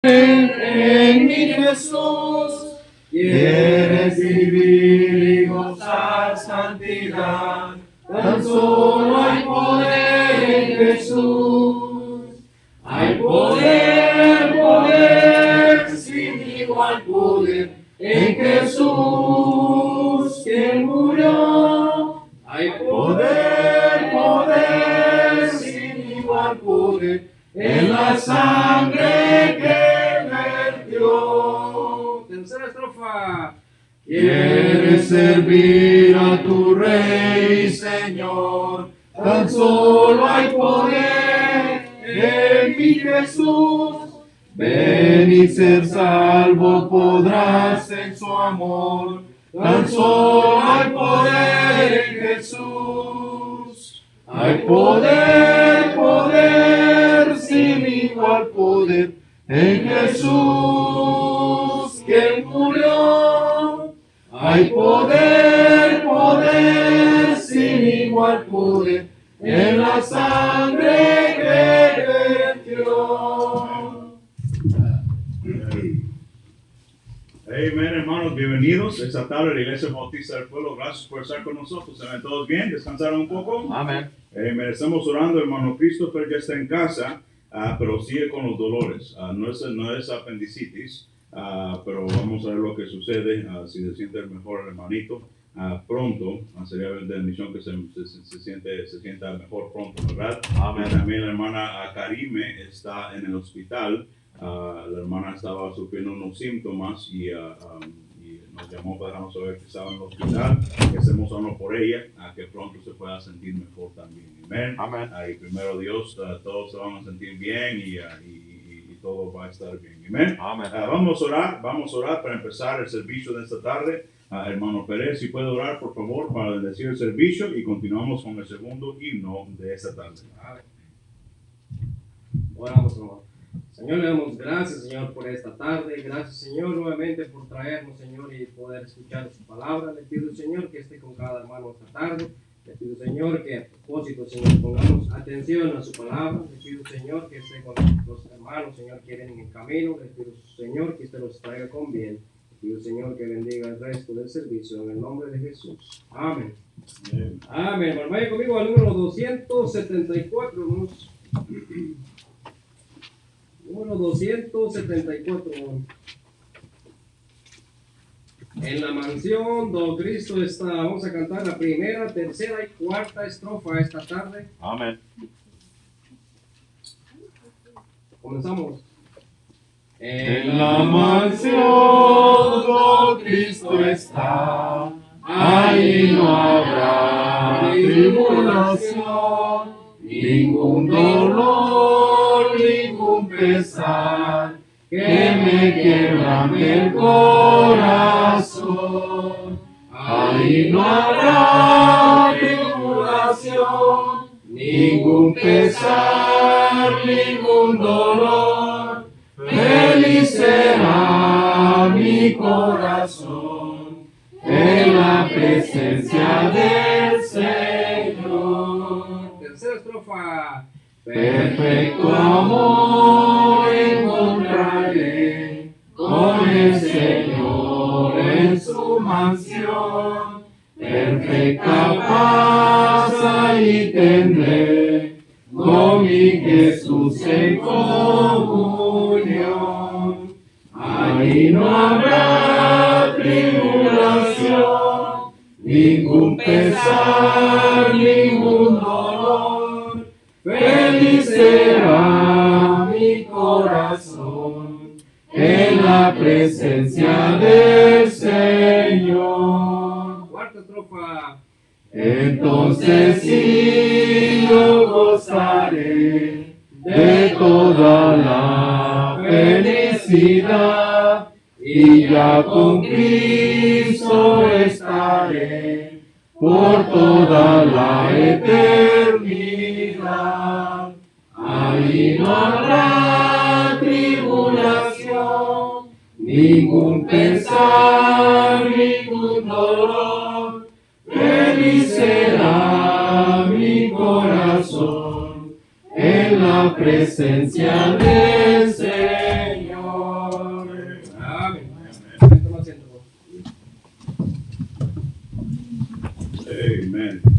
en mi Jesús. Quieres vivir y gozar santidad, tan solo hay poder en Jesús. Hay poder, poder, sin igual poder en Jesús, quien murió. Hay poder, poder, sin igual poder en la sangre que vertió. Tercera estrofa. Quieres servir a tu Rey y Señor, tan solo hay poder en mi Jesús. Ven y ser salvo podrás en su amor, tan solo hay poder en Jesús. Hay poder, poder, sin igual poder en Jesús, quien murió. Hay poder, poder, sin igual poder en la sangre que vertió. Amén, hermanos, bienvenidos esta tarde a la Iglesia Bautista del Pueblo. Gracias por estar con nosotros. ¿Están todos bien? ¿Descansaron un poco? Amén. Estamos orando, hermano Christopher ya está en casa, pero sigue con los dolores. No es apendicitis, pero vamos a ver lo que sucede. Si se siente mejor el hermanito pronto, sería de bendición que se sienta mejor pronto, ¿verdad? Amén. También la hermana Karime está en el hospital. La hermana estaba sufriendo unos síntomas y nos llamó para dejarnos saber que estaba en el hospital, que hacemos uno por ella, que pronto se pueda sentir mejor también. Amén. Amén. Y primero Dios, todos se van a sentir bien y todo va a estar bien. Amén. Amén. Vamos a orar para empezar el servicio de esta tarde. Hermano Pérez, si puede orar por favor para bendecir el servicio y continuamos con el segundo himno de esta tarde. Oramos, hermano. Señor, le damos gracias, Señor, por esta tarde. Gracias, Señor, nuevamente por traernos, Señor, y poder escuchar su palabra. Le pido, Señor, que esté con cada hermano esta tarde. Le pido, Señor, que a propósito, Señor, pongamos atención a su palabra. Le pido, Señor, que esté con los hermanos, Señor, que vienen en camino. Le pido, Señor, que usted los traiga con bien. Le pido, Señor, que bendiga el resto del servicio en el nombre de Jesús. Amén. Amén. Amén. Hermano, vaya conmigo al número 274, hermanos. Número 274. En la mansión donde Cristo está. Vamos a cantar la primera, tercera y cuarta estrofa esta tarde. Amén. Comenzamos. En la mansión donde Cristo está, ahí no habrá tribulación, ningún dolor, ningún pesar que me quebrante el corazón. Ahí no habrá tribulación, ningún pesar, ningún dolor. Feliz será mi corazón en la presencia del Señor. Tercera estrofa. Perfecto amor encontraré con el Señor en su mansión. Perfecta paz ahí tendré con mi Jesús en comunión. Ahí no habrá tribulación, ningún pesar, ningún dolor. Feliz será mi corazón en la presencia del Señor. Cuarta estrofa. Entonces sí yo gozaré de toda la felicidad y ya con Cristo estaré por toda la eternidad. Ahí no habrá tribulación, ningún pesar, ningún dolor. Feliz será mi corazón en la presencia del Señor.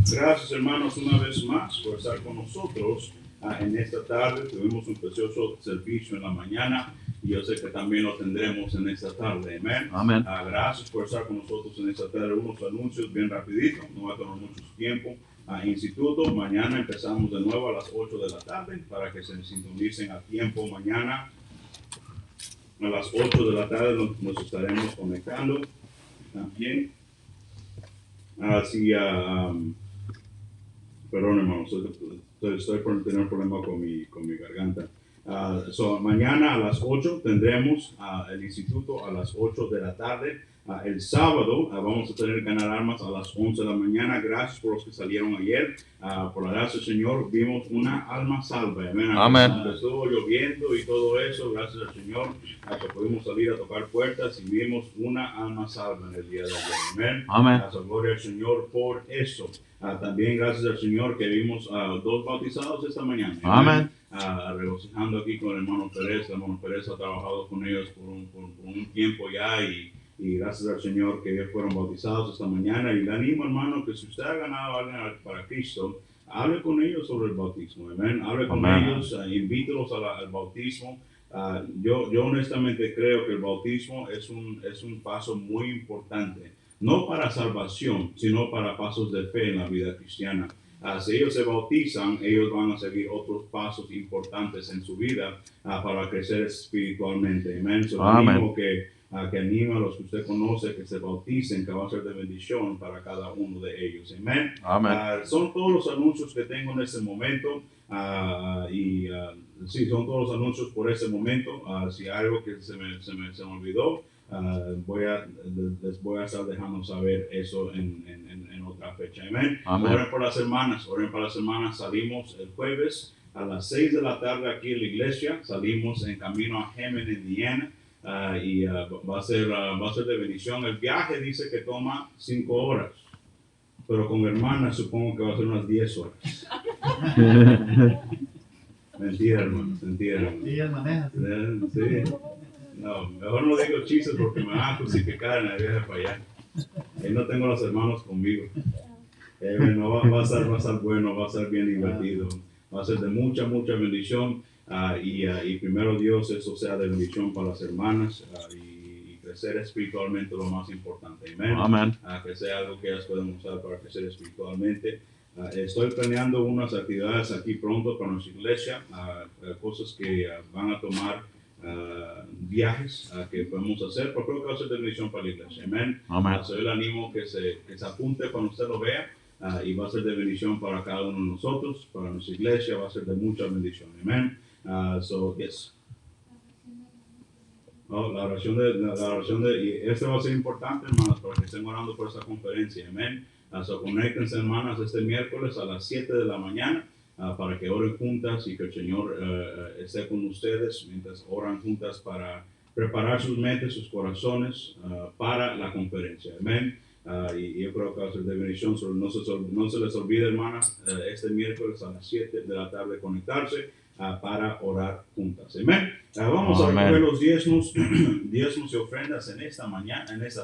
Gracias, hermanos, una vez más por estar con nosotros en esta tarde. Tuvimos un precioso servicio en la mañana y yo sé que también lo tendremos en esta tarde. Amén. Amén. Gracias por estar con nosotros en esta tarde. Unos anuncios bien rapidito, no va a tomar mucho tiempo. Instituto, mañana empezamos de nuevo a las 8 de la tarde para que se sintonicen a tiempo. Mañana a las 8 de la tarde nos estaremos conectando también. Perdón, hermano, estoy por tener un problema con mi garganta. Mañana a las 8 tendremos el instituto a las 8 de la tarde. El sábado vamos a tener Ganar Almas a las 11 de la mañana. Gracias por los que salieron ayer. Por la gracia del Señor vimos una alma salva. Amén. Estuvo lloviendo y todo eso. Gracias al Señor que pudimos salir a tocar puertas y vimos una alma salva en el día de ayer. Amén. Amén. Gloria al Señor por eso. También gracias al Señor que vimos 2 bautizados esta mañana. Amén. Regocijando aquí con el hermano Pérez. El hermano Pérez ha trabajado con ellos por un tiempo ya y gracias al Señor que ellos fueron bautizados esta mañana. Y le animo, hermano, que si usted ha ganado a alguien para Cristo, hable con ellos sobre el bautismo. Amén. Hable con ellos, invítelos al bautismo. Yo honestamente creo que el bautismo es un paso muy importante. No para salvación, sino para pasos de fe en la vida cristiana. Si ellos se bautizan, ellos van a seguir otros pasos importantes en su vida para crecer espiritualmente. Amén. Animo que anima a los que usted conoce que se bauticen, que va a ser de bendición para cada uno de ellos. Amén. Son todos los anuncios que tengo en este momento. Sí, son todos los anuncios por ese momento. Si hay algo que se me olvidó, les voy a estar dejando saber eso en otra fecha. Amén. Oren por las hermanas. Salimos el jueves a las 6 de la tarde aquí en la iglesia. Salimos en camino a Hammond, Indiana. Va a ser de bendición. El viaje dice que toma 5 horas, pero con hermanas supongo que va a ser unas 10 horas. Mentira, hermanos, mentira. Sí, él maneja. Sí. No, mejor no digo chistes porque me van a crucificar en el viaje para allá. Ahí no tengo a los hermanos conmigo. No, va a estar bueno, va a estar bien divertido. Va a ser de mucha bendición. Y primero Dios, eso sea de bendición para las hermanas y crecer espiritualmente lo más importante. Amén. Que sea algo que ellas puedan usar para crecer espiritualmente. Estoy planeando unas actividades aquí pronto para nuestra iglesia, cosas que van a tomar viajes que podemos hacer, pero creo que va a ser de bendición para la iglesia. Amén. Yo le animo que se apunte cuando usted lo vea. Y va a ser de bendición para cada uno de nosotros, para nuestra iglesia, va a ser de mucha bendición. Amén. Yes. La oración y esto va a ser importante, hermanos, para que estén orando por esta conferencia. Amén. Conéctense, hermanas, este miércoles a las 7 de la mañana para que oren juntas y que el Señor esté con ustedes mientras oran juntas para preparar sus mentes, sus corazones para la conferencia. Amén. Y yo creo que va a ser de bendición. No se les olvide, hermanas, este miércoles a las 7 de la tarde conectarse para orar juntas. Amén. Vamos a recoger los diezmos y ofrendas en esta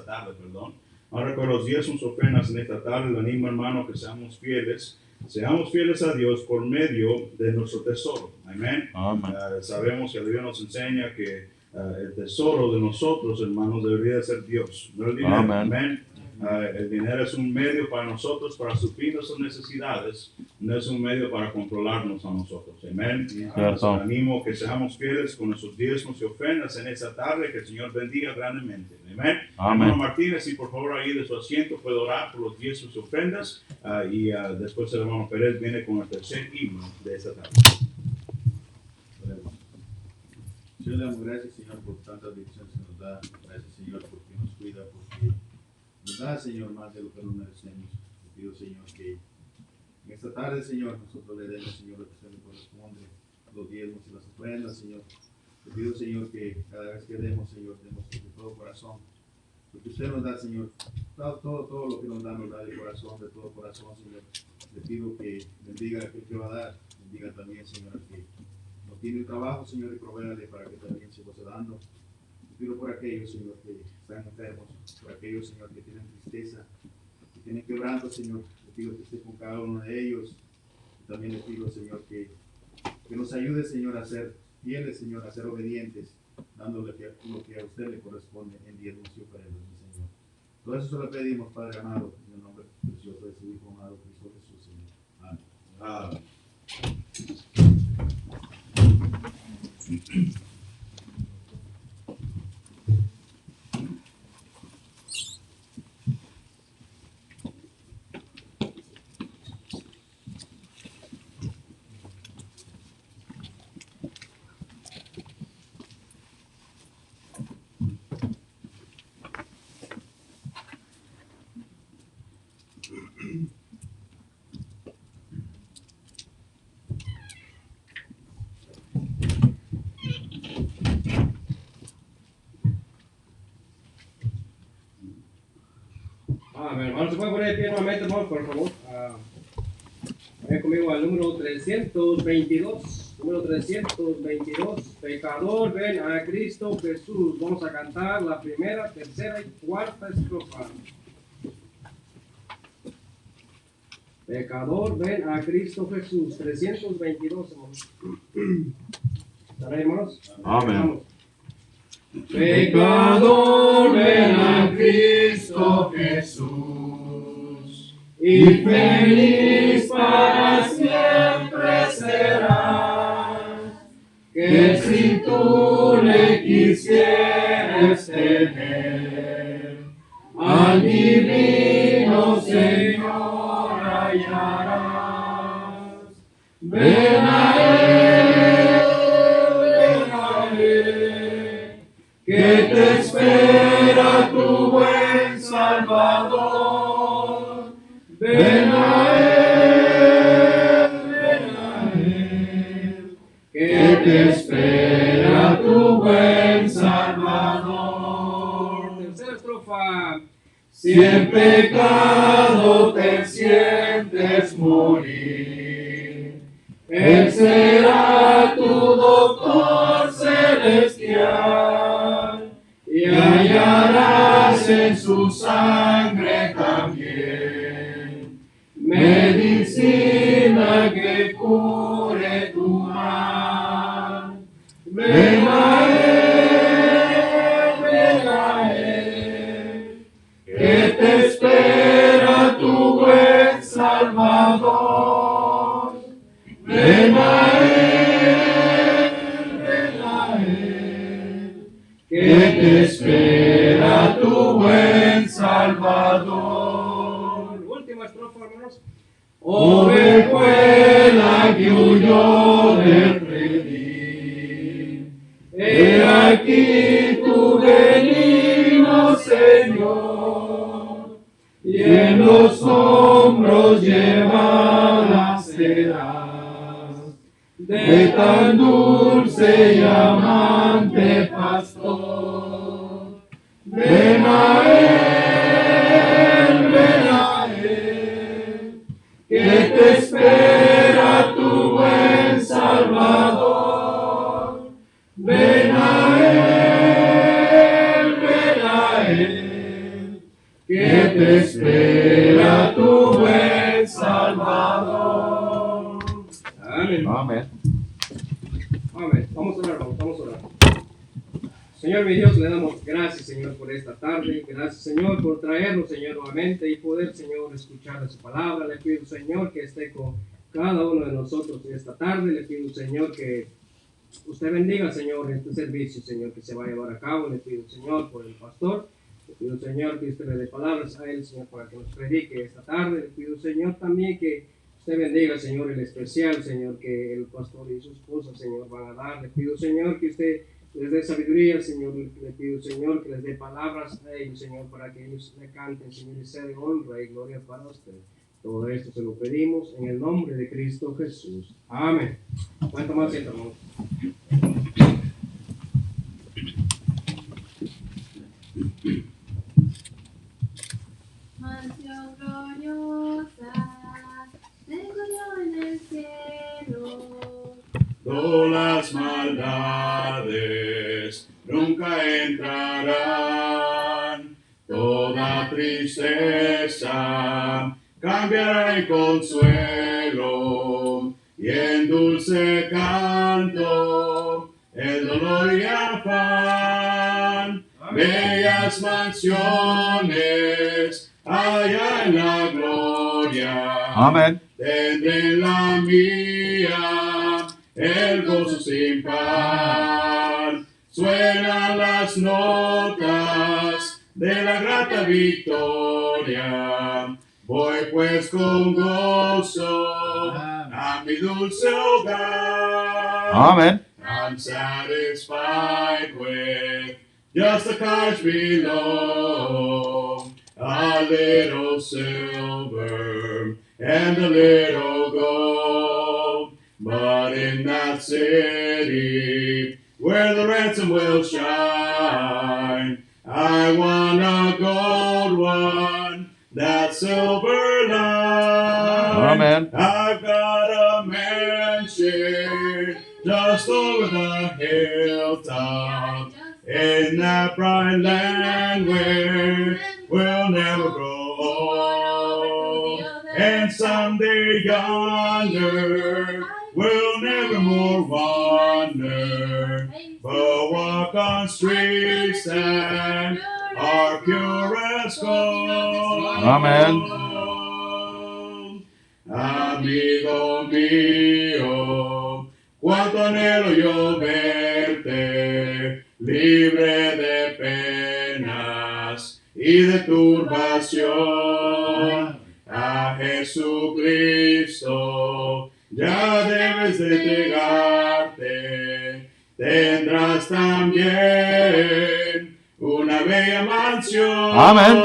tarde. Vamos a recoger los diezmos y ofrendas en esta tarde. Le animo, hermano, que seamos fieles a Dios por medio de nuestro tesoro. Amén. Sabemos que Dios nos enseña que el tesoro de nosotros, hermanos, debería ser Dios, no el dinero. Amén. El dinero es un medio para nosotros para suplir nuestras necesidades, no es un medio para controlarnos a nosotros. Amén. Animo que seamos fieles con nuestros diezmos y ofrendas en esta tarde, que el Señor bendiga grandemente. Amén. Hermano Martínez, si por favor ahí de su asiento puede orar por los diezmos y ofrendas, y después el hermano Pérez viene con el tercer himno de esta tarde. Yo le damos gracias, Señor, por tantas bendiciones que nos da. Gracias, Señor, porque nos cuida, porque nos da, Señor, más de lo que nos merecemos. Te pido, Señor, que en esta tarde, Señor, nosotros le demos, Señor, lo que se le corresponde, los diezmos y las ofrendas, Señor. Te pido, Señor, que cada vez que demos, Señor, demos de todo corazón. Porque usted nos da, Señor, todo lo que nos da de corazón, de todo corazón, Señor. Le pido que bendiga a aquel que va a dar, bendiga también, Señor, al que no tiene trabajo, Señor, y provéale para que también se goce dando. Te pido por aquellos, Señor, que están enfermos, por aquellos, Señor, que tienen tristeza, que tienen quebranto, Señor. Te pido que esté con cada uno de ellos. También le pido, Señor, que nos ayude, Señor, a ser fieles, Señor, a ser obedientes, dándole lo que a usted le corresponde en diezmos y ofrendas, mi Señor. Todo eso se lo pedimos, Padre amado, en el nombre precioso de su Hijo amado, Cristo Jesús, Señor. Amén. Amén. Amén. Hermanos, se puede poner de pie nuevamente, hermanos, por favor. Vayan conmigo al número 322. Número 322. Pecador, ven a Cristo Jesús. Vamos a cantar la primera, tercera y cuarta estrofa. Pecador, ven a Cristo Jesús. 322, hermanos. ¿Están ahí, hermanos? Amén. Vamos. Pecador, ven a Cristo Jesús, y feliz para siempre serás, que si tú le quisieres tener, al divino Señor hallarás. Ven a Él, que te espera tu buen Salvador. Ven a Él, que te espera tu buen Salvador. Tercera estrofa. Si en pecado te sientes morir, Él será tu doctor celestial, y hallarás en su sangre también medicina que cure tu mal. Ven a Él, que te espera tu buen Salvador. Ven a Él, que te espera tu buen Salvador. Última estrofa, hermanos. Ovejuela que huyó del redil, he aquí tu benigno Señor, y en los hombros llevada serás de tan dulce y amante pastor. Ven a Él, que te espera tu buen Salvador. Ven a Él, que te espera tu buen Salvador. Amén. Amén. Amén. Vamos a orar, hermanos, vamos a orar. Señor mi Dios, le damos gracias, Señor, por esta tarde. Gracias, Señor, por traernos, Señor, nuevamente y poder, Señor, escuchar de su palabra. Le pido, Señor, que esté con cada uno de nosotros esta tarde. Le pido, Señor, que usted bendiga, Señor, este servicio, Señor, que se va a llevar a cabo. Le pido, Señor, por el pastor. Le pido, Señor, que usted le dé palabras a él, Señor, para que nos predique esta tarde. Le pido, Señor, también que usted bendiga, Señor, el especial, Señor, que el pastor y su esposa, Señor, van a dar. Le pido, Señor, que usted les dé sabiduría, Señor. Le pido, Señor, que les dé palabras a ellos, Señor, para que ellos le canten, Señor, y sea de honra y gloria para usted. Todo esto se lo pedimos en el nombre de Cristo Jesús. Amén. ¿Cuánto más siento, hermano? Mansión gloriosa, tengo yo en el cielo. Todas las maldades nunca entrarán, toda tristeza cambiará en consuelo y en dulce canto el dolor y afán. Bellas mansiones allá en la gloria. Amén. Tendré la mía el gozo sin par. Suenan las notas de la grata victoria. Voy pues con gozo a mi dulce hogar. Amen. I'm satisfied with just the cards below, a little silver and a little gold. But in that city where the ransom will shine, I want a gold one, that silver line. Amen. I've got a mansion just over the hilltop in that bright land where we'll never grow old. And someday yonder we'll never more wander, but walk on streets that are pure as gold. Amen. Amigo mío, cuánto anhelo yo verte, libre de penas y de turbación. A Jesucristo ya debes de entregarte, tendrás también una bella mansión. Amén.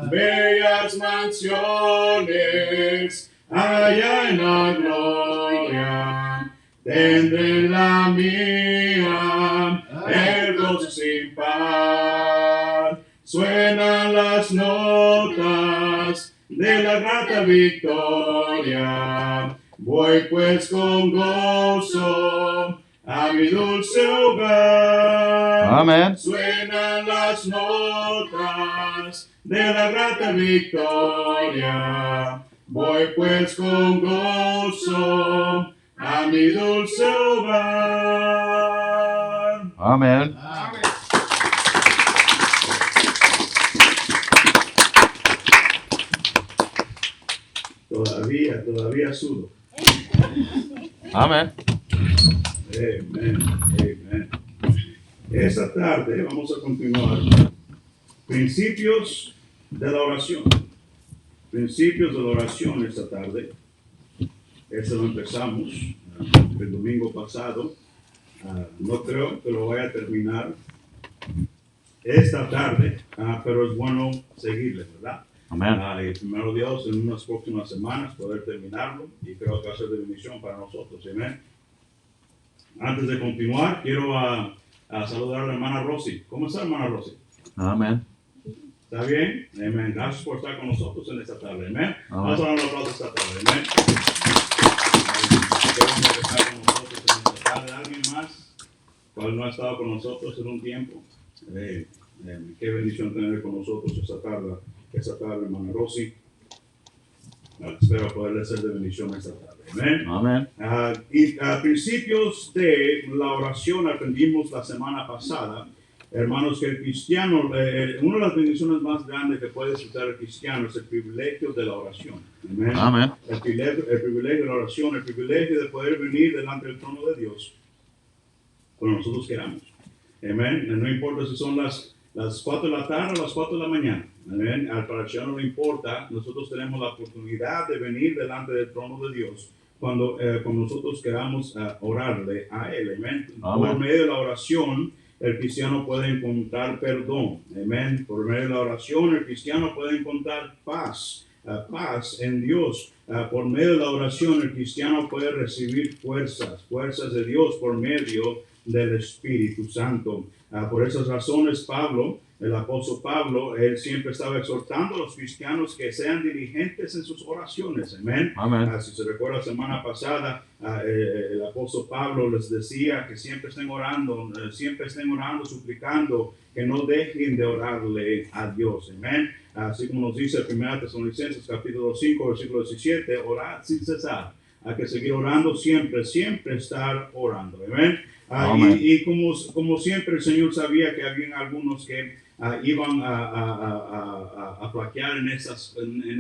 Bellas mansiones allá en la gloria. Tendré la mía, el gozo sin par. Suenan las notas de la grata victoria. Voy pues con gozo a mi dulce hogar. Amen. Suenan las notas de la grata victoria. Voy pues con gozo a mi dulce hogar. Amen. Todavía sudo. Amen. Amén, amén. Esta tarde vamos a continuar. Principios de la oración. Principios de la oración esta tarde. Eso lo empezamos el domingo pasado. No creo que lo vaya a terminar esta tarde, pero es bueno seguirle, ¿verdad? Amen. Y primero Dios, en unas próximas semanas poder terminarlo y creo que va a ser de bendición para nosotros. Amén. Antes de continuar, quiero saludar a la hermana Rosy. ¿Cómo está, hermana Rosy? Amen. ¿Está bien? Amén. Gracias por estar con nosotros en esta tarde. Amén. Amén. Vamos a dar un aplauso esta tarde. Amén. Qué bueno que está con nosotros en esta tarde. ¿Alguien más cual no ha estado con nosotros en un tiempo? Qué bendición tener con nosotros esta tarde, hermana Rosy. Espero poderle ser de bendición esta tarde. Amén. Amen. Y a principios de la oración aprendimos la semana pasada, hermanos, que el cristiano, una de las bendiciones más grandes que puede disfrutar el cristiano es el privilegio de la oración. Amén. Amen. El privilegio de la oración, el privilegio de poder venir delante del trono de Dios cuando nosotros queramos. Amén. No importa si son las 4 de la tarde o las 4 de la mañana. Amén. Al cristiano no importa, nosotros tenemos la oportunidad de venir delante del trono de Dios cuando nosotros queramos orarle a Él. Amén. Amén. Por medio de la oración, el cristiano puede encontrar perdón. Amén. Por medio de la oración, el cristiano puede encontrar paz. Paz en Dios. Por medio de la oración, el cristiano puede recibir fuerzas de Dios por medio del Espíritu Santo. Por esas razones, Pablo el apóstol Pablo, él siempre estaba exhortando a los cristianos que sean diligentes en sus oraciones. Amén. Amén. Si se recuerda la semana pasada, el apóstol Pablo les decía que siempre estén orando, suplicando, que no dejen de orarle a Dios. Amén. Así como nos dice 1 Tesalonicenses capítulo 5, versículo 17, orad sin cesar. Hay que seguir orando siempre estar orando. Amén. Amén. Y como siempre el Señor sabía que habían algunos que iban a flaquear en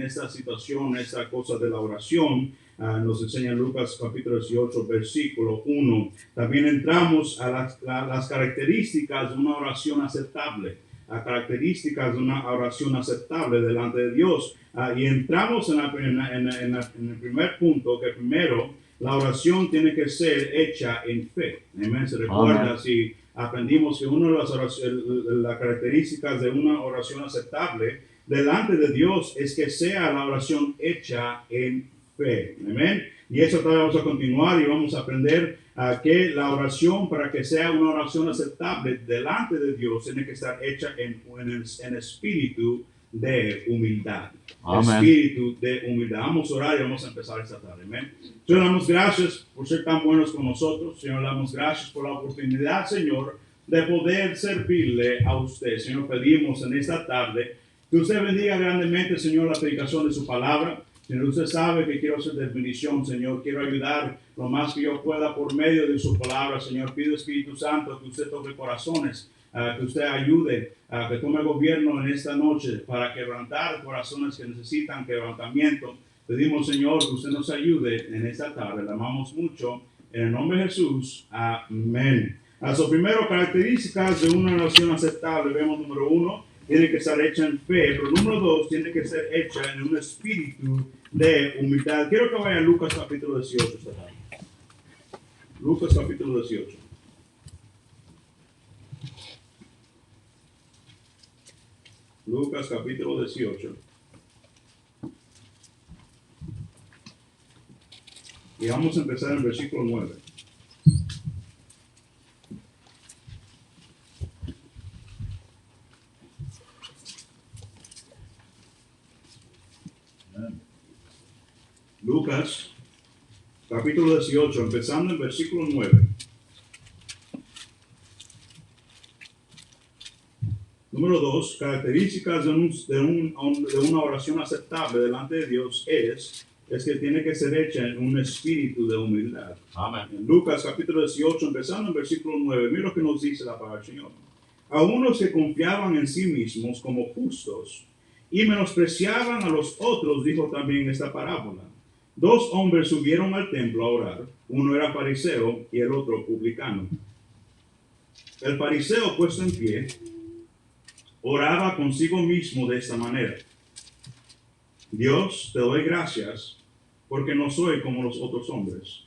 esta situación, esta cosa de la oración. Nos enseña Lucas capítulo 18, versículo 1. También entramos a las características de una oración aceptable. Características de una oración aceptable delante de Dios. Y entramos en el primer punto, que primero la oración tiene que ser hecha en fe. Amén. Se recuerda, Amén. si aprendimos que una de las características de una oración aceptable delante de Dios es que sea la oración hecha en fe. Amén. Y eso vamos a continuar y vamos a aprender que la oración, para que sea una oración aceptable delante de Dios, tiene que estar hecha en espíritu de humildad. Amén. Espíritu de humildad. Vamos a orar y vamos a empezar esta tarde. Amén. Señor, damos gracias por ser tan buenos con nosotros. Señor, damos gracias por la oportunidad, Señor, de poder servirle a usted. Señor, pedimos en esta tarde que usted bendiga grandemente, Señor, la predicación de su palabra. Señor, usted sabe que quiero ser de bendición, Señor. Quiero ayudar lo más que yo pueda por medio de su palabra, Señor. Pido, Espíritu Santo, que usted toque corazones, que usted ayude, que tome gobierno en esta noche para quebrantar corazones que necesitan quebrantamiento. Pedimos, Señor, que usted nos ayude en esta tarde. Le amamos mucho. En el nombre de Jesús. Amén. Primero, características de una oración aceptable. Vemos, número 1, tiene que estar hecha en fe, pero número 2, tiene que ser hecha en un espíritu de humildad. Quiero que vaya a Lucas capítulo 18 esta tarde. Lucas capítulo 18. Lucas capítulo 18. Y vamos a empezar en el versículo 9. Lucas, capítulo 18, empezando en versículo 9. Número 2, características de una oración aceptable delante de Dios es que tiene que ser hecha en un espíritu de humildad. Amén. En Lucas, capítulo 18, empezando en versículo 9, mira lo que nos dice la palabra del Señor. A unos que confiaban en sí mismos como justos y menospreciaban a los otros, dijo también esta parábola. 2 hombres subieron al templo a orar. Uno era fariseo y el otro publicano. El fariseo, puesto en pie, oraba consigo mismo de esta manera. Dios, te doy gracias porque no soy como los otros hombres,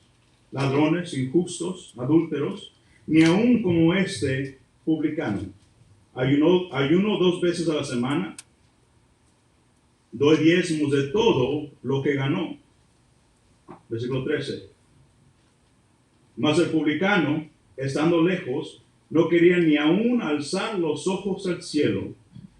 ladrones, injustos, adúlteros, ni aun como este publicano. Ayuno 2 veces a la semana, doy diezmos de todo lo que ganó. Versículo 13. Mas el publicano, estando lejos, no quería ni aún alzar los ojos al cielo,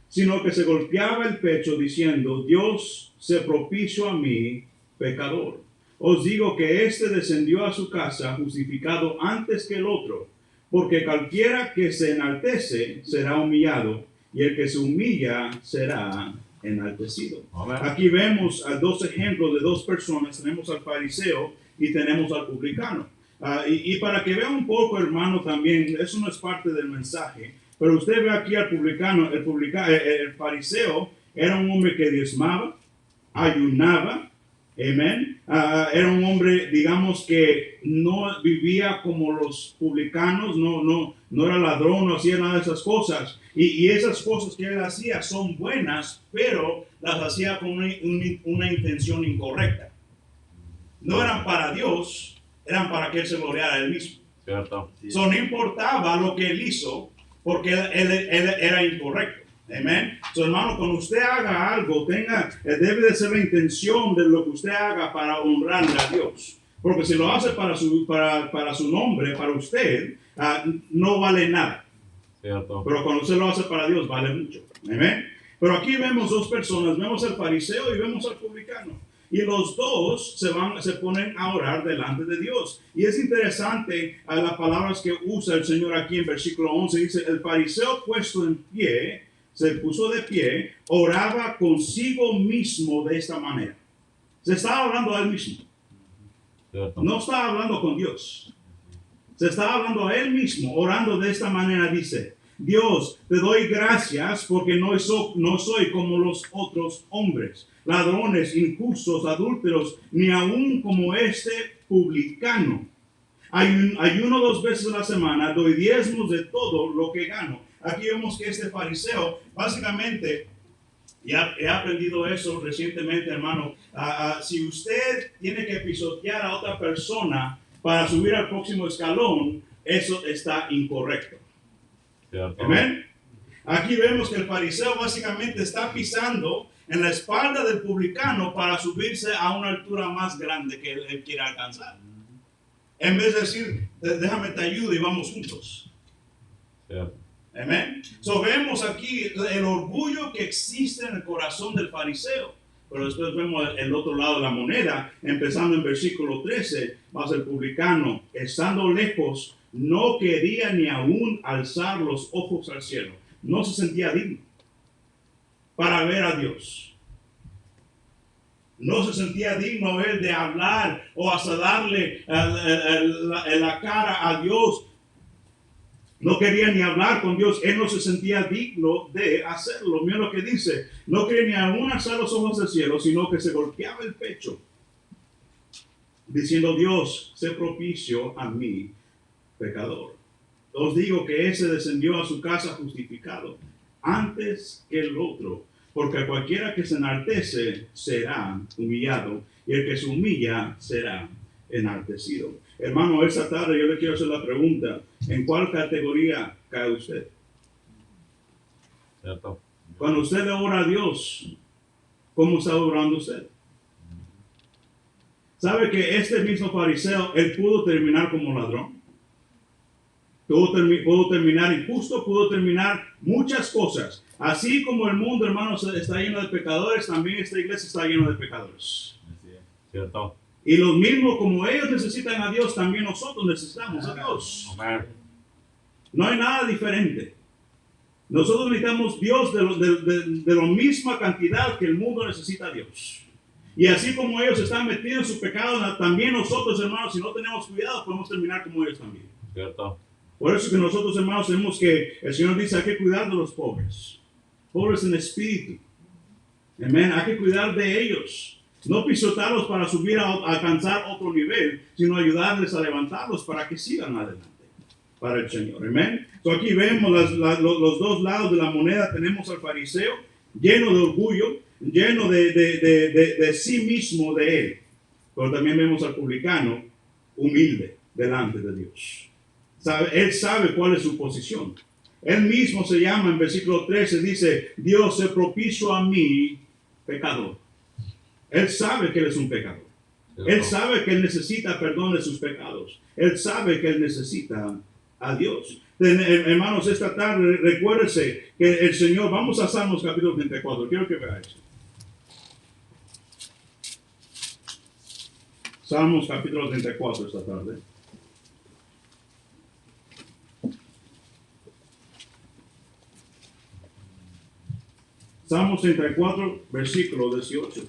sino que se golpeaba el pecho diciendo, Dios, sé propicio a mí, pecador. Os digo que éste descendió a su casa justificado antes que el otro, porque cualquiera que se enaltece será humillado, y el que se humilla será enaltecido. Amén. Aquí vemos a 2 ejemplos de 2 personas. Tenemos al fariseo y tenemos al publicano. Y para que vea un poco, hermano, también, eso no es parte del mensaje, pero usted ve aquí al publicano, el fariseo era un hombre que diezmaba, ayunaba, amén. Era un hombre, digamos, que no vivía como los publicanos, no era ladrón, no hacía nada de esas cosas. Y esas cosas que él hacía son buenas, pero las hacía con una intención incorrecta. No eran para Dios, eran para que él se gloriara a él mismo. Cierto. No importaba lo que él hizo, porque él era incorrecto. Amén. Hermano, cuando usted haga algo, debe de ser la intención de lo que usted haga para honrarle a Dios. Porque si lo hace para su nombre, para usted, no vale nada. Cierto. Pero cuando usted lo hace para Dios, vale mucho. Amén. Pero aquí vemos dos personas, vemos al fariseo y vemos al publicano. Y los dos se ponen a orar delante de Dios. Y es interesante las palabras que usa el Señor aquí en versículo 11. Dice, el fariseo puesto en pie, se puso de pie, oraba consigo mismo de esta manera. Se está hablando a él mismo. Cierto. No está hablando con Dios. Se está hablando a él mismo, orando de esta manera. Dice, Dios, te doy gracias porque no soy como los otros hombres, ladrones, injustos, adúlteros, ni aún como este publicano. Ayuno 2 veces a la semana, doy diezmos de todo lo que gano. Aquí vemos que este fariseo, básicamente, ya he aprendido eso recientemente, hermano. Si usted tiene que pisotear a otra persona para subir al próximo escalón, eso está incorrecto. Cierto. Amén. Aquí vemos que el fariseo básicamente está pisando en la espalda del publicano para subirse a una altura más grande que él quiere alcanzar. En vez de decir, déjame te ayudo y vamos juntos. Cierto. Amén. So vemos aquí el orgullo que existe en el corazón del fariseo. Pero después vemos el otro lado de la moneda, empezando en versículo 13, más el publicano, estando lejos, no quería ni aún alzar los ojos al cielo. No se sentía digno para ver a Dios. No se sentía digno él de hablar o hasta darle la cara a Dios. No quería ni hablar con Dios. Él no se sentía digno de hacerlo. Mira lo que dice. No quería ni aún alzar los ojos al cielo, sino que se golpeaba el pecho, diciendo, Dios, sé propicio a mí, pecador. Os digo que ese descendió a su casa justificado antes que el otro, porque cualquiera que se enaltece será humillado, y el que se humilla será enaltecido. Hermano, esta tarde yo le quiero hacer la pregunta, ¿en cuál categoría cae usted? Cierto. Cuando usted le ora a Dios, ¿cómo está orando usted? ¿Sabe que este mismo fariseo, él pudo terminar como ladrón? Pudo terminar injusto, pudo terminar muchas cosas. Así como el mundo, hermanos, está lleno de pecadores, también esta iglesia está llena de pecadores. Cierto. Y los mismos, como ellos necesitan a Dios, también nosotros necesitamos a Dios. Amén. No hay nada diferente. Nosotros necesitamos Dios de la misma cantidad que el mundo necesita a Dios. Y así como ellos están metidos en su pecado, también nosotros, hermanos, si no tenemos cuidado, podemos terminar como ellos también. Cierto. Por eso que nosotros, hermanos, tenemos que, el Señor dice, hay que cuidar de los pobres en espíritu. Amén. Hay que cuidar de ellos. No pisotarlos para subir a alcanzar otro nivel, sino ayudarles a levantarlos para que sigan adelante para el Señor. Amén. Entonces aquí vemos los dos lados de la moneda. Tenemos al fariseo lleno de orgullo, lleno de sí mismo, de él. Pero también vemos al publicano humilde delante de Dios. Él sabe cuál es su posición. Él mismo se llama en versículo 13, dice, Dios se propicio a mí, pecador. Él sabe que él es un pecador. Cierto. Él sabe que él necesita perdón de sus pecados. Él sabe que él necesita a Dios. Hermanos, esta tarde recuérdese que el Señor, vamos a Salmos capítulo 34. Quiero que vea eso. Salmos capítulo 34 esta tarde. Salmos 34, versículo 18.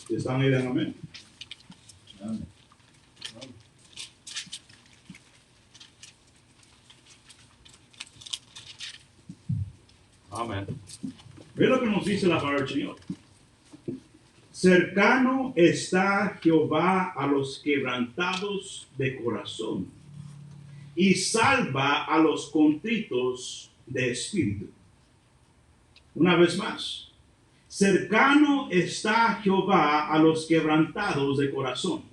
¿Están ahí? Dan amén. Amén. Amén. Ve lo que nos dice la palabra del Señor. Cercano está Jehová a los quebrantados de corazón y salva a los contritos de espíritu. Una vez más, cercano está Jehová a los quebrantados de corazón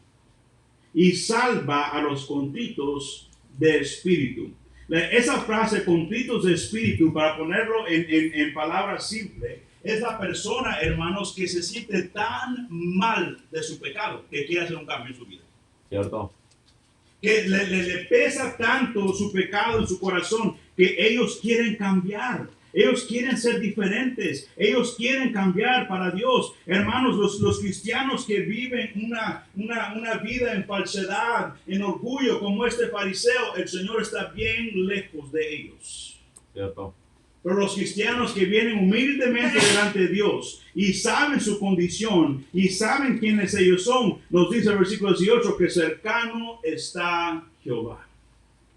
y salva a los contritos de espíritu. Esa frase, contritos de espíritu, para ponerlo en palabras simples, es la persona, hermanos, que se siente tan mal de su pecado que quiere hacer un cambio en su vida. Cierto. que le pesa tanto su pecado en su corazón que ellos quieren cambiar. Ellos quieren ser diferentes. Ellos quieren cambiar para Dios. Hermanos, los cristianos que viven una vida en falsedad, en orgullo, como este fariseo, el Señor está bien lejos de ellos. Cierto. Pero los cristianos que vienen humildemente delante de Dios y saben su condición y saben quiénes ellos son, nos dice el versículo 18 que cercano está Jehová.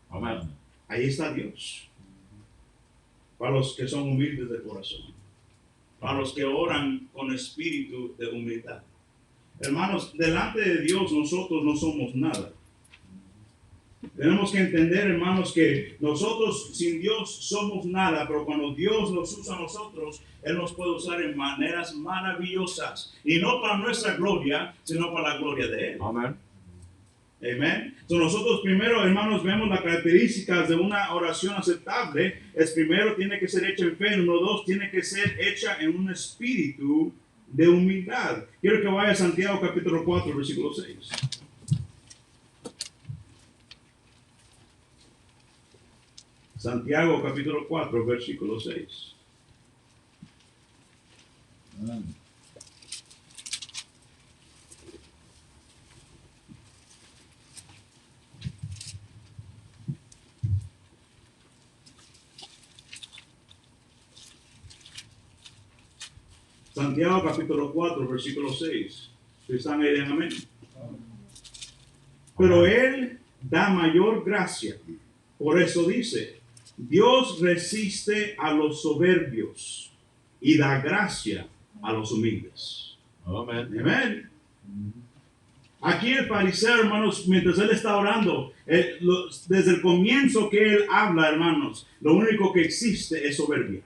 Amén. Ahí está Dios. Para los que son humildes de corazón. Para los que oran con espíritu de humildad. Hermanos, delante de Dios nosotros no somos nada. Tenemos que entender, hermanos, que nosotros sin Dios somos nada, pero cuando Dios nos usa a nosotros, Él nos puede usar en maneras maravillosas. Y no para nuestra gloria, sino para la gloria de Él. Amén. Amén. Entonces nosotros primero, hermanos, vemos las características de una oración aceptable. Es primero, tiene que ser hecha en fe. Número 2, tiene que ser hecha en un espíritu de humildad. Quiero que vaya a Santiago capítulo 4, versículo 6. Santiago capítulo 4, versículo 6. Amén. Santiago capítulo 4, versículo 6. Si están ahí, den amén. Pero Él da mayor gracia. Por eso dice, Dios resiste a los soberbios y da gracia a los humildes. Amén. Amén. Aquí el fariseo, hermanos, mientras él está orando, desde el comienzo que él habla, hermanos, lo único que existe es soberbia.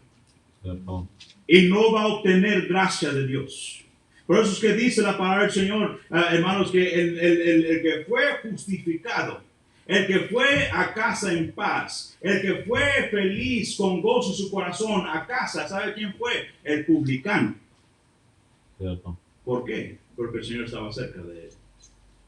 Cierto. Y no va a obtener gracia de Dios. Por eso es que dice la palabra del Señor, hermanos, que el que fue justificado, el que fue a casa en paz, el que fue feliz con gozo en su corazón a casa, ¿sabe quién fue? El publicano. Cierto. ¿Por qué? Porque el Señor estaba cerca de él.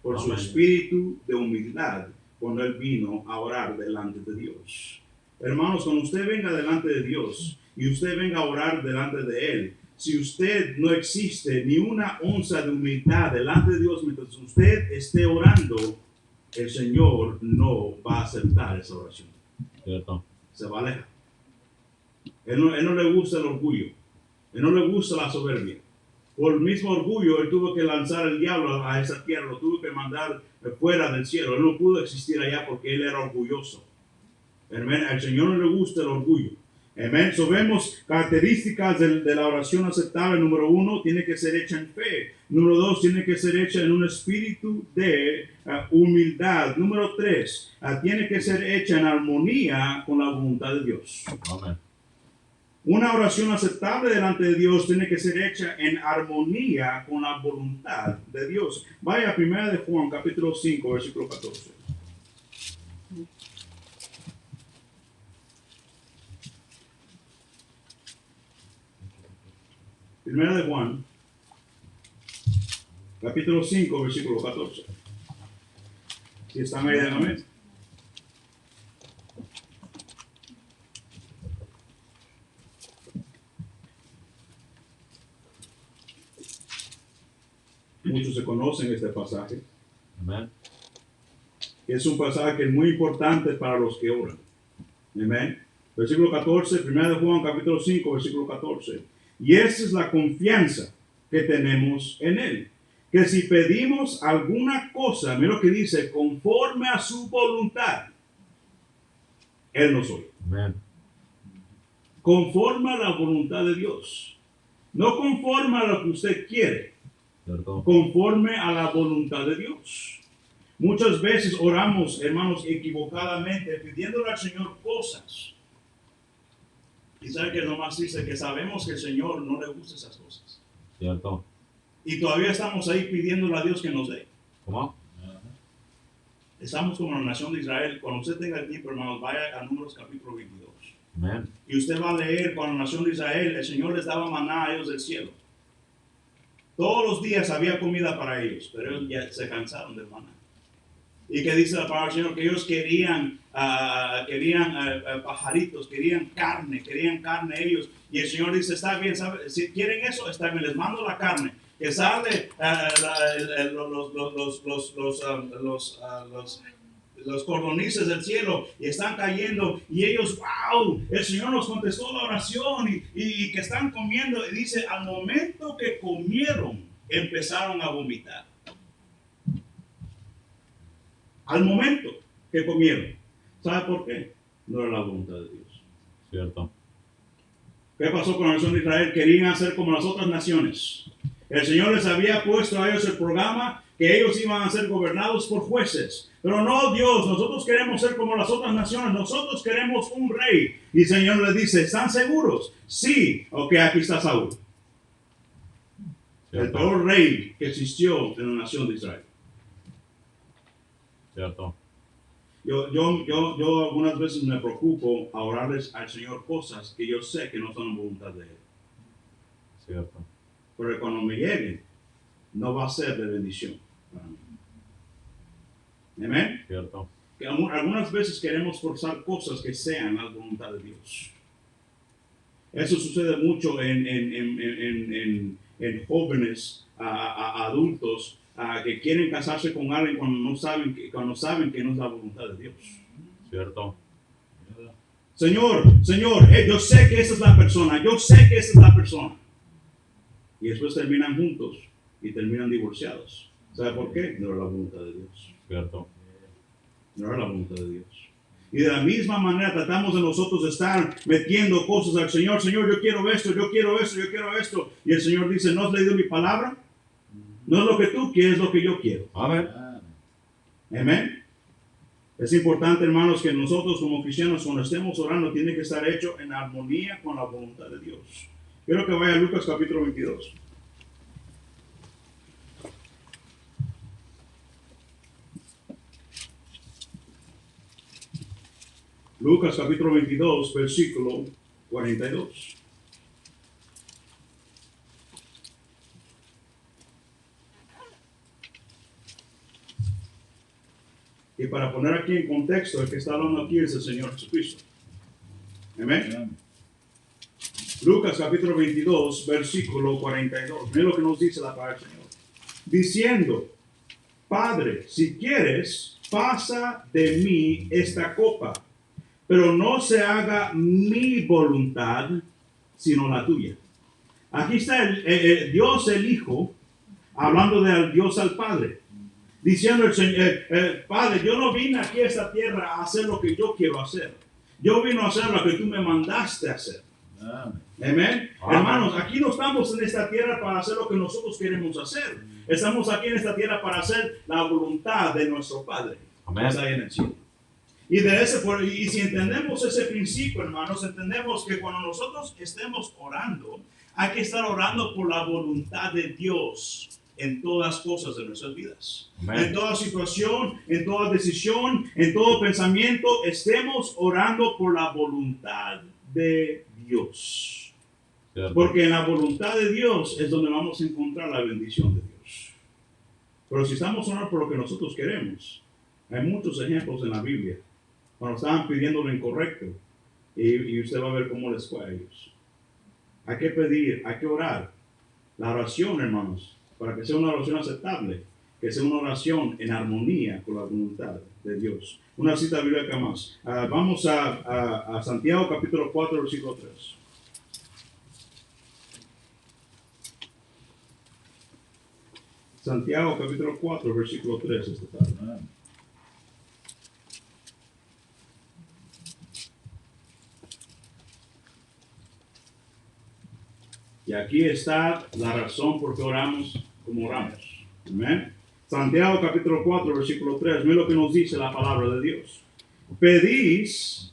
Por su Amén. espíritu de humildad cuando él vino a orar delante de Dios. Hermanos, cuando usted venga delante de Dios y usted venga a orar delante de Él, si usted no existe ni una onza de humildad delante de Dios mientras usted esté orando, el Señor no va a aceptar esa oración. Cierto. Se va a alejar. Él no le gusta el orgullo. Él no le gusta la soberbia. Por el mismo orgullo, Él tuvo que lanzar al diablo a esa tierra, lo tuvo que mandar fuera del cielo. Él no pudo existir allá porque Él era orgulloso. Amén. Al Señor no le gusta el orgullo. Amén. So vemos características de la oración aceptable. Número 1, tiene que ser hecha en fe. Número 2, tiene que ser hecha en un espíritu de humildad. Número 3, tiene que ser hecha en armonía con la voluntad de Dios. Amén. Una oración aceptable delante de Dios tiene que ser hecha en armonía con la voluntad de Dios. Vaya a 1 de Juan, capítulo 5, versículo 14. Primera de Juan, capítulo 5, versículo 14. Si están ahí, amén. Muchos se conocen este pasaje. Amén. Es un pasaje que es muy importante para los que oran. Amén. Versículo 14, 1 de Juan, capítulo 5, versículo 14. Y esa es la confianza que tenemos en Él. Que si pedimos alguna cosa, mira lo que dice, conforme a su voluntad, Él nos oye. Amén. Conforme a la voluntad de Dios. No conforme a lo que usted quiere, Cierto. conforme a la voluntad de Dios. Muchas veces oramos, hermanos, equivocadamente, pidiéndole al Señor cosas. Y sabe que lo más triste es que sabemos que el Señor no le gusta esas cosas. Cierto. Y todavía estamos ahí pidiéndole a Dios que nos dé. ¿Cómo? Estamos como la nación de Israel. Cuando usted tenga el tiempo, hermanos, vaya a Números capítulo 22. Amén. Y usted va a leer cuando la nación de Israel, el Señor les daba maná a ellos del cielo. Todos los días había comida para ellos, pero ellos ya se cansaron del maná. Y que dice la palabra del Señor que ellos querían pajaritos, querían carne ellos. Y el Señor dice, está bien, ¿sabe? Si quieren eso, está bien, les mando la carne. Que sale los cordonices del cielo y están cayendo y ellos, wow, el Señor nos contestó la oración y que están comiendo. Y dice, al momento que comieron, empezaron a vomitar. Al momento que comieron. ¿Sabe por qué? No era la voluntad de Dios. Cierto. ¿Qué pasó con la nación de Israel? Querían hacer como las otras naciones. El Señor les había puesto a ellos el programa que ellos iban a ser gobernados por jueces. Pero no, Dios, nosotros queremos ser como las otras naciones. Nosotros queremos un rey. Y el Señor les dice, ¿están seguros? Sí. Ok, aquí está Saúl. El peor rey que existió en la nación de Israel. Cierto. Yo algunas veces me preocupo a orarles al Señor cosas que yo sé que no son voluntad de Él. Cierto. Pero cuando me lleguen, no va a ser de bendición para mí. Amén. Cierto. Que algunas veces queremos forzar cosas que sean la voluntad de Dios. Eso sucede mucho en jóvenes, adultos, que quieren casarse con alguien cuando saben que no es la voluntad de Dios. Cierto. Señor, yo sé que esa es la persona, Y después terminan juntos y terminan divorciados. ¿Sabe por qué? No era la voluntad de Dios. Cierto. No era la voluntad de Dios. Y de la misma manera tratamos de nosotros estar metiendo cosas al Señor. Señor, yo quiero esto. Y el Señor dice, ¿no has leído mi palabra? No es lo que tú quieres, es lo que yo quiero. Amén. Amén. Es importante, hermanos, que nosotros como cristianos, cuando estemos orando, tiene que estar hecho en armonía con la voluntad de Dios. Quiero que vaya a Lucas capítulo 22. Lucas capítulo 22, versículo 42. Y para poner aquí en contexto, el que está hablando aquí es el Señor Jesucristo. Amén. Lucas capítulo 22, versículo 42. Mira lo que nos dice la palabra del Señor. Diciendo, Padre, si quieres, pasa de mí esta copa, pero no se haga mi voluntad, sino la tuya. Aquí está Dios el Hijo, hablando del Dios al Padre. Diciendo el Señor, Padre, yo no vine aquí a esta tierra a hacer lo que yo quiero hacer. Yo vine a hacer lo que tú me mandaste a hacer. Amén. Hermanos, aquí no estamos en esta tierra para hacer lo que nosotros queremos hacer. Estamos aquí en esta tierra para hacer la voluntad de nuestro Padre. Amén. Que está ahí en el cielo. Y si entendemos ese principio, hermanos, entendemos que cuando nosotros estemos orando, hay que estar orando por la voluntad de Dios en todas cosas de nuestras vidas. Amén. En toda situación, en toda decisión, en todo pensamiento, estemos orando por la voluntad de Dios. Cierto. Porque en la voluntad de Dios es donde vamos a encontrar la bendición de Dios. Pero si estamos orando por lo que nosotros queremos, hay muchos ejemplos en la Biblia cuando estaban pidiendo lo incorrecto y usted va a ver cómo les fue a ellos. Hay que pedir, hay que orar. La oración, hermanos, para que sea una oración aceptable, que sea una oración en armonía con la voluntad de Dios. Una cita bíblica más. Vamos a Santiago capítulo 4, versículo 3. Santiago capítulo 4, versículo 3 esta tarde. Y aquí está la razón por qué oramos como oramos. Amén. Santiago capítulo 4, versículo 3. Mira lo que nos dice la palabra de Dios. Pedís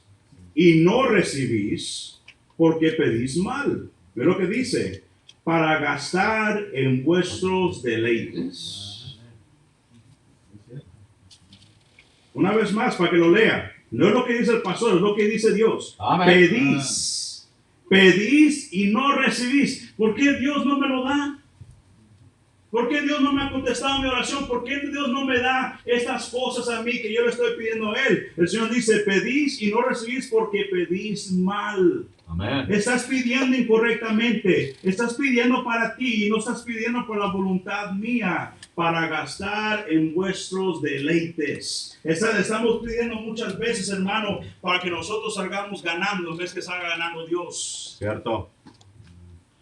y no recibís porque pedís mal. Mira lo que dice. Para gastar en vuestros deleites. Una vez más, para que lo lea. No es lo que dice el pastor, es lo que dice Dios. Amén. Pedís y no recibís. ¿Por qué Dios no me lo da? ¿Por qué Dios no me ha contestado mi oración? ¿Por qué Dios no me da estas cosas a mí que yo le estoy pidiendo a Él? El Señor dice, pedís y no recibís porque pedís mal. Amen. Estás pidiendo incorrectamente. Estás pidiendo para ti y no estás pidiendo por la voluntad mía para gastar en vuestros deleites. Estamos pidiendo muchas veces, hermano, para que nosotros salgamos ganando en vez que salga ganando Dios. Cierto.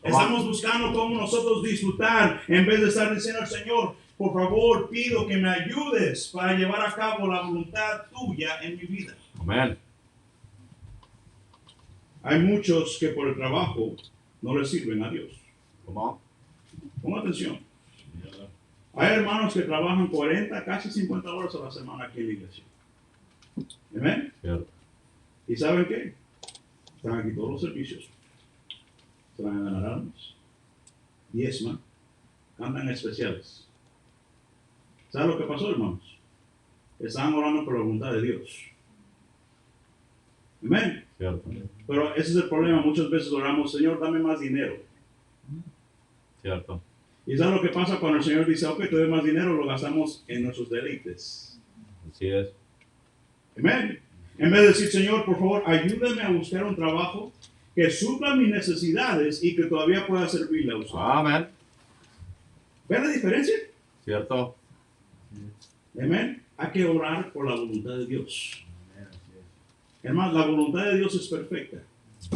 Estamos buscando cómo nosotros disfrutar en vez de estar diciendo al Señor, por favor, pido que me ayudes para llevar a cabo la voluntad tuya en mi vida. Amen. Hay muchos que por el trabajo no le sirven a Dios. Come on. Ponga atención. Hay hermanos que trabajan 40, casi 50 horas a la semana aquí en la iglesia. ¿Amén? Cierto. ¿Y saben qué? Están aquí todos los servicios. Traen alarmas, diezman, cantan especiales. ¿Saben lo que pasó, hermanos? Estaban orando por la voluntad de Dios. Amén. Cierto. Pero ese es el problema. Muchas veces oramos, Señor, dame más dinero. Cierto. ¿Y sabes lo que pasa cuando el Señor dice, ok, te doy más dinero? Lo gastamos en nuestros deleites. Así es. Amén. En vez de decir, Señor, por favor, ayúdame a buscar un trabajo que supla mis necesidades y que todavía pueda servirle a usted. Amen. ¿Ven la diferencia? Cierto. Amén. Hay que orar por la voluntad de Dios. Hermano, la voluntad de Dios es perfecta,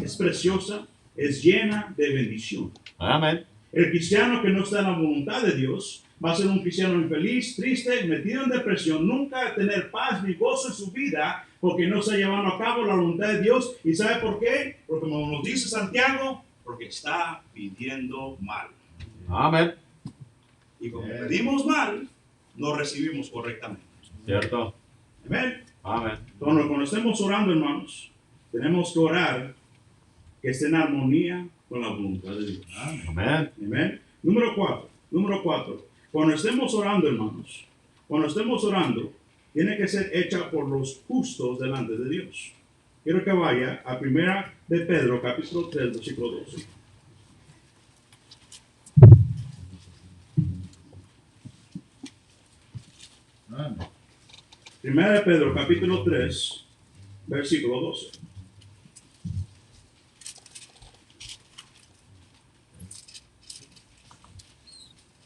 es preciosa, es llena de bendición. Amen. El cristiano que no está en la voluntad de Dios va a ser un cristiano infeliz, triste, metido en depresión, nunca va a tener paz ni gozo en su vida porque no está llevando a cabo la voluntad de Dios. ¿Y sabe por qué? Porque como nos dice Santiago, porque está pidiendo mal. Amen. Y como pedimos mal, no recibimos correctamente. Cierto. Amén. Amen. Cuando estemos orando, hermanos, tenemos que orar que esté en armonía con la voluntad de Dios. Amen. Amén. Número 4. Cuando estemos orando, hermanos, cuando estemos orando, tiene que ser hecha por los justos delante de Dios. Quiero que vaya a 1 de Pedro, capítulo 3, versículo 12. Amén. 1 de Pedro, capítulo 3, versículo 12.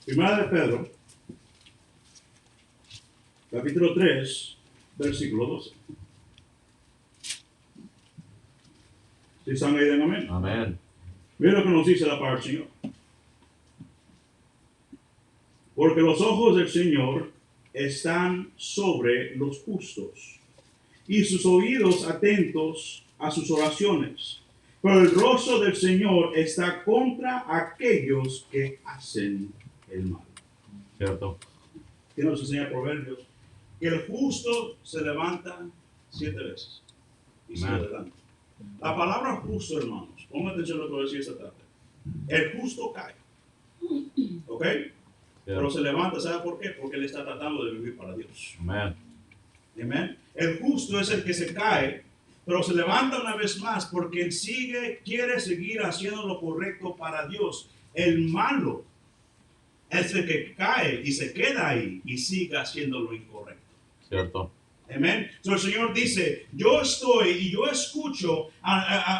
Primera de Pedro, capítulo 3, versículo 12. ¿Sí están ahí de amén? Amen. Mira lo que nos dice la palabra del Señor. Porque los ojos del Señor están sobre los justos y sus oídos atentos a sus oraciones. Pero el rostro del Señor está contra aquellos que hacen el mal. Cierto. Que nos enseña Proverbios, que el justo se levanta 7 veces y se Amén. levanta. La palabra justo, hermanos, pongan atención a lo que voy a decir esta tarde. El justo cae, ¿ok? Pero se levanta, ¿sabe por qué? Porque él está tratando de vivir para Dios. Amen. Amén. El justo es el que se cae, pero se levanta una vez más porque él quiere seguir haciendo lo correcto para Dios. El malo es el que cae y se queda ahí y sigue haciendo lo incorrecto. Cierto. Amén. So, el Señor dice, yo estoy y yo escucho,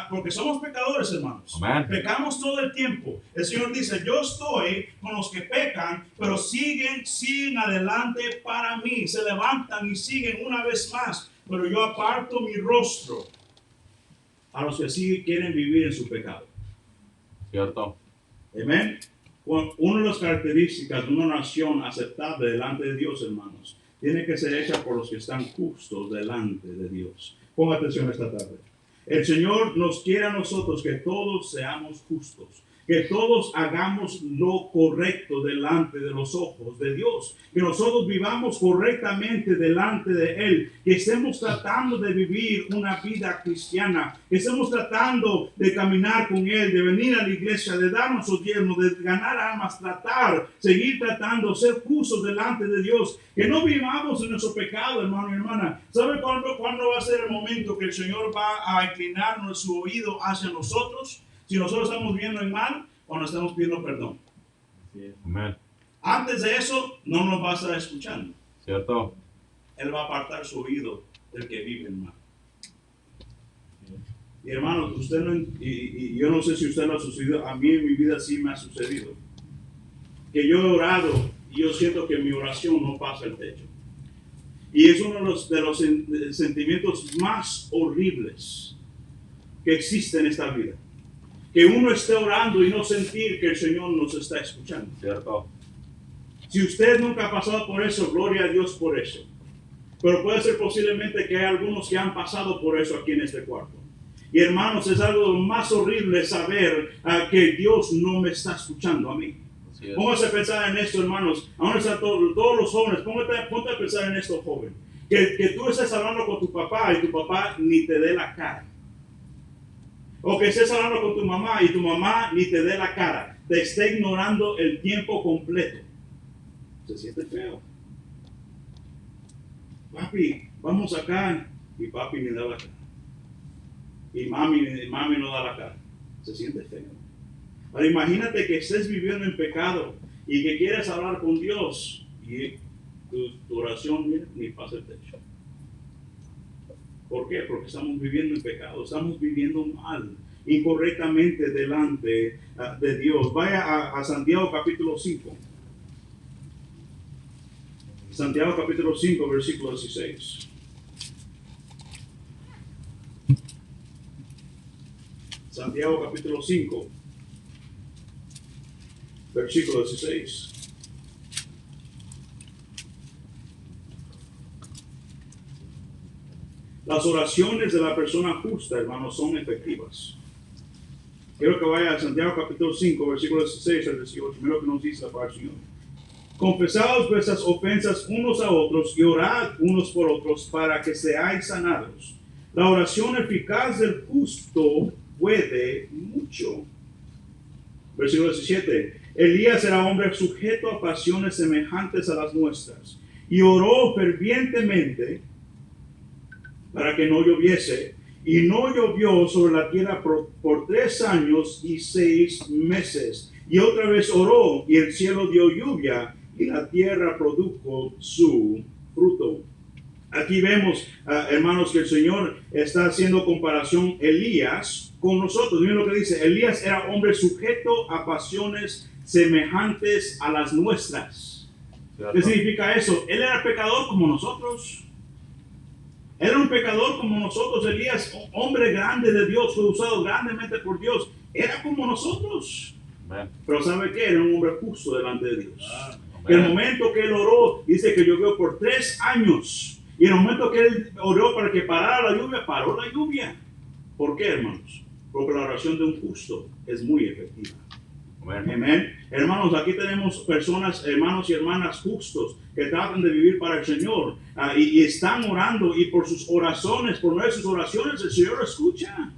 porque somos pecadores, hermanos. Amén. Pecamos todo el tiempo. El Señor dice, yo estoy con los que pecan, pero siguen adelante para mí. Se levantan y siguen una vez más. Pero yo aparto mi rostro a los que sí quieren vivir en su pecado. Cierto. Amén. Una de las características de una nación aceptable delante de Dios, hermanos, tiene que ser hecha por los que están justos delante de Dios. Ponga atención esta tarde. El Señor nos quiere a nosotros que todos seamos justos, que todos hagamos lo correcto delante de los ojos de Dios, que nosotros vivamos correctamente delante de Él, que estemos tratando de vivir una vida cristiana, que estemos tratando de caminar con Él, de venir a la iglesia, de dar nuestro diezmo, de ganar almas, seguir tratando, ser justos delante de Dios, que no vivamos en nuestro pecado, hermano y hermana. ¿Sabe cuándo va a ser el momento que el Señor va a inclinar nuestro oído hacia nosotros? Si nosotros estamos viendo en mal, o nos estamos pidiendo perdón. Amen. Antes de eso, no nos va a estar escuchando. ¿Cierto? Él va a apartar su oído del que vive en mal. Y hermanos, usted no, y yo no sé si usted lo ha sucedido, a mí en mi vida sí me ha sucedido. Que yo he orado y yo siento que mi oración no pasa el techo. Y es uno de los sentimientos más horribles que existe en esta vida. Que uno esté orando y no sentir que el Señor nos está escuchando. ¿Cierto? Si usted nunca ha pasado por eso, gloria a Dios por eso. Pero puede ser posiblemente que hay algunos que han pasado por eso aquí en este cuarto. Y hermanos, es algo más horrible saber que Dios no me está escuchando a mí. Póngase a pensar en esto, hermanos. Ahora están todos los jóvenes. Ponte a pensar en esto, joven. Que tú estés hablando con tu papá y tu papá ni te dé la cara. O que estés hablando con tu mamá y tu mamá ni te dé la cara. Te esté ignorando el tiempo completo. Se siente feo. Papi, vamos acá. Y papi ni da la cara. Y mami no da la cara. Se siente feo. Ahora imagínate que estés viviendo en pecado y que quieres hablar con Dios y tu oración ni pasa el techo. ¿Por qué? Porque estamos viviendo en pecado, estamos viviendo mal, incorrectamente delante de Dios. Vaya a Santiago capítulo 5. Santiago capítulo 5, versículo 16. Santiago capítulo 5. Versículo 16. Las oraciones de la persona justa, hermanos, son efectivas. Quiero que vaya a Santiago capítulo 5, versículo 16 al 18. Mira lo que nos dice la palabra del Señor. Confesaos vuestras ofensas unos a otros y orad unos por otros para que seáis sanados. La oración eficaz del justo puede mucho. Versículo 17. Elías era hombre sujeto a pasiones semejantes a las nuestras y oró fervientemente para que no lloviese, y no llovió sobre la tierra por 3 años y 6 meses. Y otra vez oró y el cielo dio lluvia y la tierra produjo su fruto. Aquí vemos, hermanos, que el Señor está haciendo comparación Elías con nosotros. Miren lo que dice: Elías era hombre sujeto a pasiones semejantes a las nuestras. ¿Qué significa eso? Él era pecador como nosotros. Era un pecador como nosotros. Elías, hombre grande de Dios, fue usado grandemente por Dios. Era como nosotros. Amén. Pero ¿sabe qué? Era un hombre justo delante de Dios. Amén. En el momento que él oró, dice que llovió por 3 años. Y en el momento que él oró para que parara la lluvia, paró la lluvia. ¿Por qué, hermanos? Porque la oración de un justo es muy efectiva. Amén. Amén. Hermanos, aquí tenemos personas, hermanos y hermanas justos que tratan de vivir para el Señor y están orando, y por sus oraciones, por medio de sus oraciones, el Señor escucha.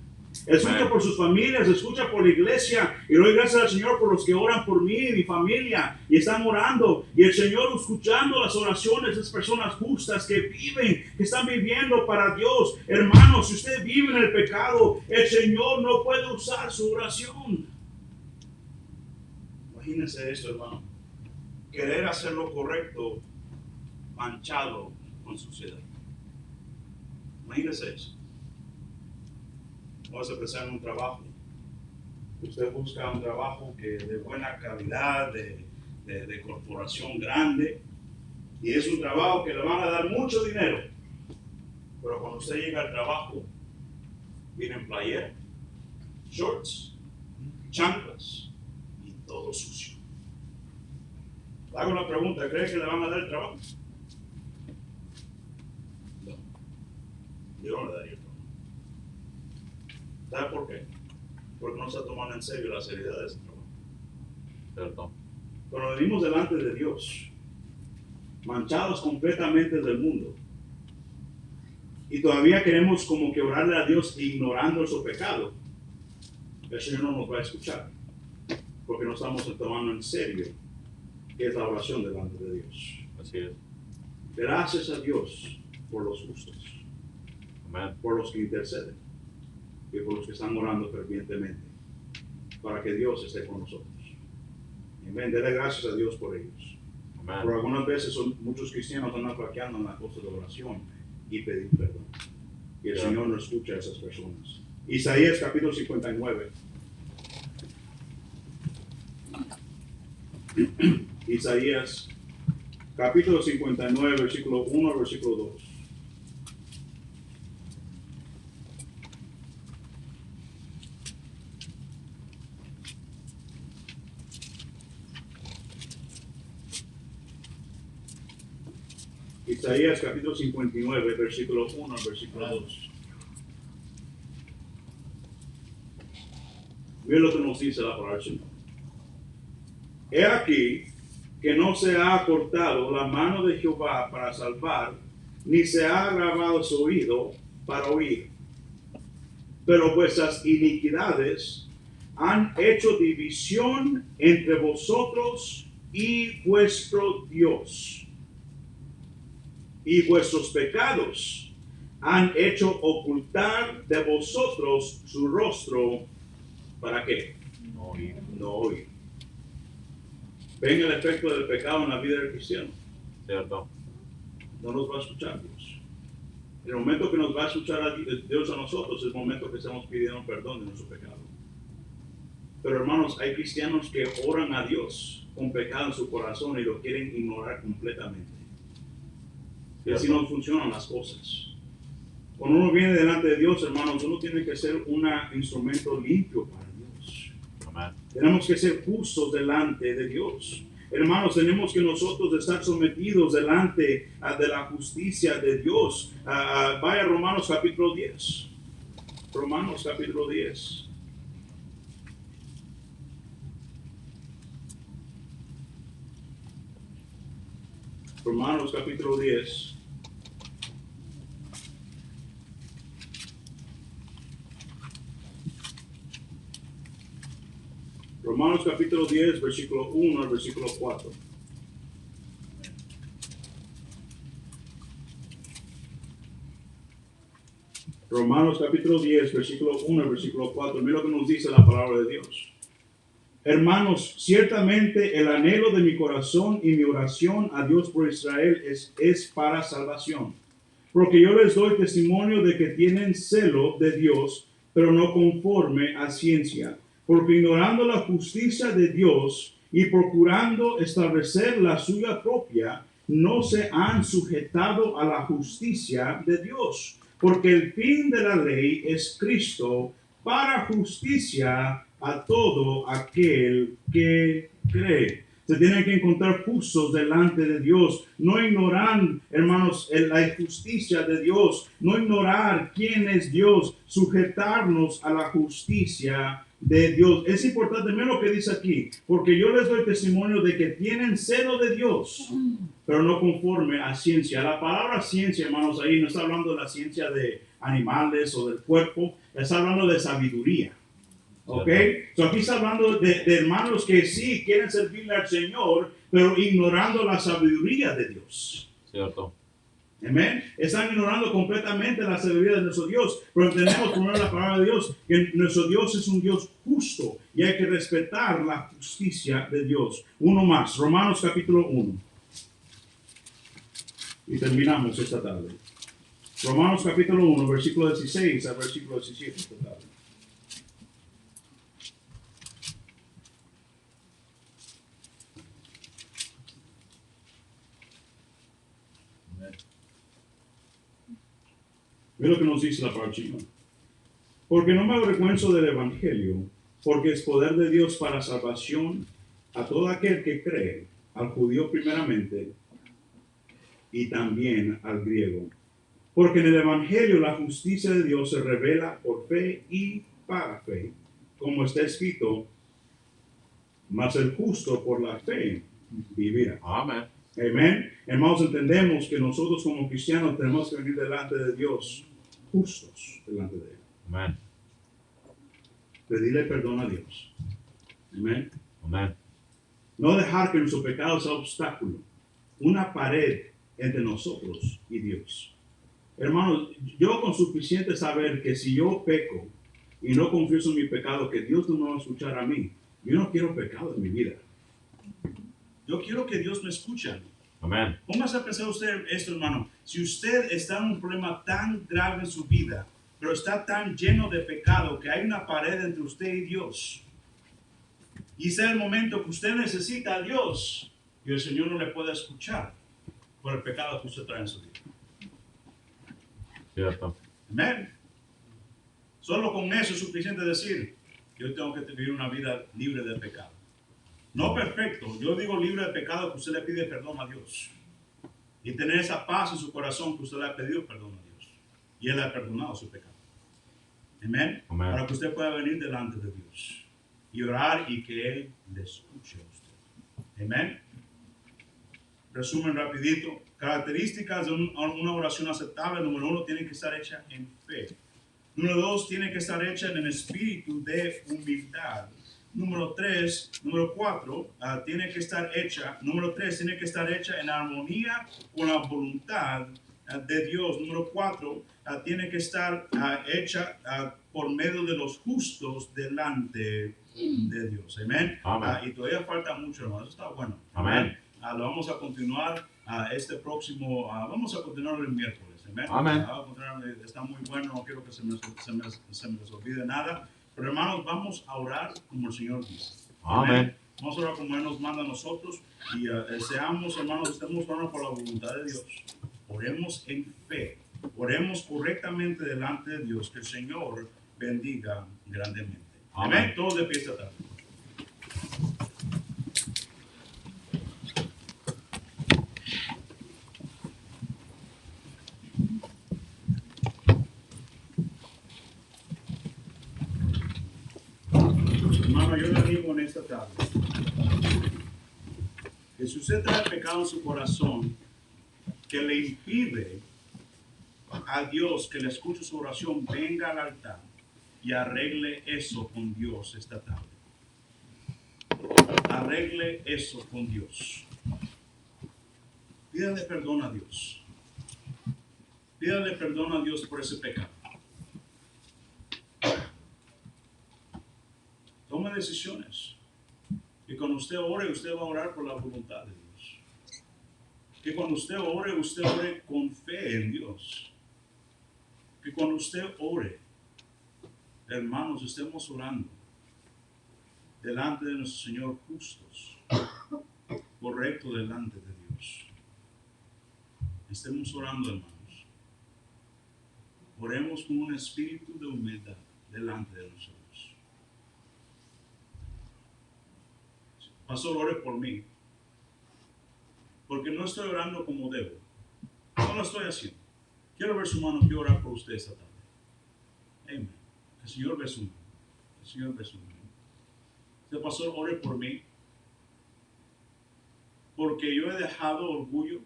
Escucha Amén. por sus familias, escucha por la iglesia, y doy gracias al Señor por los que oran por mí y mi familia y están orando, y el Señor escuchando las oraciones de esas personas justas que viven, que están viviendo para Dios. Hermanos, si usted vive en el pecado, el Señor no puede usar su oración. Imagínense esto, hermano. Querer hacer lo correcto manchado con suciedad. Imagínense eso. Vamos a empezar en un trabajo. Usted busca un trabajo que de buena calidad, de corporación grande, y es un trabajo que le van a dar mucho dinero. Pero cuando usted llega al trabajo, viene en playera, shorts, chanclas y todo sucio. Le hago una pregunta: ¿cree que le van a dar el trabajo? No. Yo no le daría el trabajo. ¿Sabe por qué? Porque no se está tomando en serio la seriedad de ese trabajo. ¿Cierto? Cuando venimos delante de Dios, manchados completamente del mundo, y todavía queremos como que orarle a Dios ignorando nuestro pecado, el Señor no nos va a escuchar, porque no estamos tomando en serio qué es la oración delante de Dios. Así es. Gracias a Dios por los justos, Amén. por los que interceden y por los que están orando fervientemente para que Dios esté con nosotros. Amén. Dele gracias a Dios por ellos. Pero Amen. algunas veces muchos cristianos están flaqueando en la cosa de oración y pedir perdón. Y el Ya. Señor no escucha a esas personas. Isaías capítulo 59. Isaías capítulo 59, versículo 1 al versículo 2. Isaías capítulo 59, versículo 1 al versículo 2. Mira lo que nos dice la palabra del Señor. He aquí que no se ha acortado la mano de Jehová para salvar, ni se ha agravado su oído para oír. Pero vuestras iniquidades han hecho división entre vosotros y vuestro Dios. Y vuestros pecados han hecho ocultar de vosotros su rostro. ¿Para qué? No oír. No oír. Ven el efecto del pecado en la vida del cristiano. Cierto. No nos va a escuchar Dios. El momento que nos va a escuchar a Dios a nosotros es el momento que estamos pidiendo perdón de nuestro pecado. Pero hermanos, hay cristianos que oran a Dios con pecado en su corazón y lo quieren ignorar completamente. Y así no funcionan las cosas. Cuando uno viene delante de Dios, hermanos, uno tiene que ser un instrumento limpio para Dios. Amen. Tenemos que ser justos delante de Dios. Hermanos, tenemos que nosotros estar sometidos delante de la justicia de Dios. Vaya a Romanos capítulo 10. Romanos capítulo 10. Romanos capítulo 10. Romanos capítulo 10, versículo 1 al versículo 4. Romanos capítulo 10, versículo 1 al versículo 4. Mira lo que nos dice la palabra de Dios. Hermanos, ciertamente el anhelo de mi corazón y mi oración a Dios por Israel es para salvación. Porque yo les doy testimonio de que tienen celo de Dios, pero no conforme a ciencia. Porque ignorando la justicia de Dios y procurando establecer la suya propia, no se han sujetado a la justicia de Dios. Porque el fin de la ley es Cristo para justicia a todo aquel que cree. Se tienen que encontrar justos delante de Dios. No ignorar, hermanos, la justicia de Dios. No ignorar quién es Dios. Sujetarnos a la justicia de Dios. Es importante, miren lo que dice aquí. Porque yo les doy testimonio de que tienen celo de Dios, pero no conforme a ciencia. La palabra ciencia, hermanos, ahí no está hablando de la ciencia de animales o del cuerpo. Está hablando de sabiduría. ¿Ok? So aquí está hablando de hermanos que sí quieren servirle al Señor, pero ignorando la sabiduría de Dios. Cierto. Amén. Están ignorando completamente la sabiduría de nuestro Dios. Pero entendemos primero la palabra de Dios, que nuestro Dios es un Dios justo y hay que respetar la justicia de Dios. Uno más, Romanos capítulo 1. Y terminamos esta tarde. Romanos capítulo 1, versículo 16 al versículo 17 esta tarde. Ve lo que nos dice la palabra del Señor. Porque no me avergüenzo del Evangelio, porque es poder de Dios para salvación a todo aquel que cree, al judío primeramente y también al griego. Porque en el Evangelio la justicia de Dios se revela por fe y para fe, como está escrito, mas el justo por la fe vivirá. Amen. Amén. Hermanos, entendemos que nosotros como cristianos tenemos que venir delante de Dios justos delante de Él. Amen. Pedirle perdón a Dios. Amén. Amen. No dejar que nuestro pecado sea obstáculo, una pared entre nosotros y Dios. Hermanos, yo con suficiente saber que si yo peco y no confieso mi pecado, que Dios no me va a escuchar a mí. Yo no quiero pecado en mi vida. Yo quiero que Dios me escuche. Amen. Póngase a pensar usted esto, hermano. Si usted está en un problema tan grave en su vida, pero está tan lleno de pecado que hay una pared entre usted y Dios, y es el momento que usted necesita a Dios y el Señor no le puede escuchar por el pecado que usted trae en su vida. Cierto. Amén. Solo con eso es suficiente decir, yo tengo que vivir una vida libre de pecado. No perfecto, yo digo libre de pecado, que usted le pide perdón a Dios. Y tener esa paz en su corazón que usted le ha pedido perdón a Dios. Y Él le ha perdonado su pecado. Amén. Amén. Para que usted pueda venir delante de Dios y orar y que Él le escuche a usted. Amén. Resumen rapidito. Características de una oración aceptable. Número 1, tiene que estar hecha en fe. Número 2, tiene que estar hecha en el espíritu de humildad. Número 4, tiene que estar hecha. Número 3, tiene que estar hecha en armonía con la voluntad de Dios. Número 4, tiene que estar hecha por medio de los justos delante de Dios. Amén. Amén. Y todavía falta mucho, hermano. Eso está bueno. Amén. Lo vamos a continuar este próximo. Vamos a continuar el miércoles. Amén. Amén. Está muy bueno. No quiero que se me les olvide nada. Pero hermanos, vamos a orar como el Señor dice. Amén. Vamos a orar como Él nos manda a nosotros. Y deseamos, hermanos, estemos orando por la voluntad de Dios. Oremos en fe. Oremos correctamente delante de Dios. Que el Señor bendiga grandemente. Amén. Amén. Todos de pie esta tarde. Hermano, yo le digo en esta tarde que si usted trae pecado en su corazón que le impide a Dios que le escuche su oración, venga al altar y arregle eso con Dios esta tarde. Arregle eso con Dios. Pídale perdón a Dios. Pídale perdón a Dios por ese pecado. Tome decisiones. Y cuando usted ore, usted va a orar por la voluntad de Dios. Que cuando usted ore con fe en Dios. Que cuando usted ore, hermanos, estemos orando delante de nuestro Señor justos, correcto delante de Dios. Estemos orando, hermanos. Oremos con un espíritu de humildad delante de nosotros. Pastor, ore por mí. Porque no estoy orando como debo. No lo estoy haciendo. Quiero ver su mano, quiero orar por usted esta tarde. Amén. Que el Señor ve su mano. Que el Señor ve su mano. Pastor, ore por mí. Porque yo he dejado orgullo.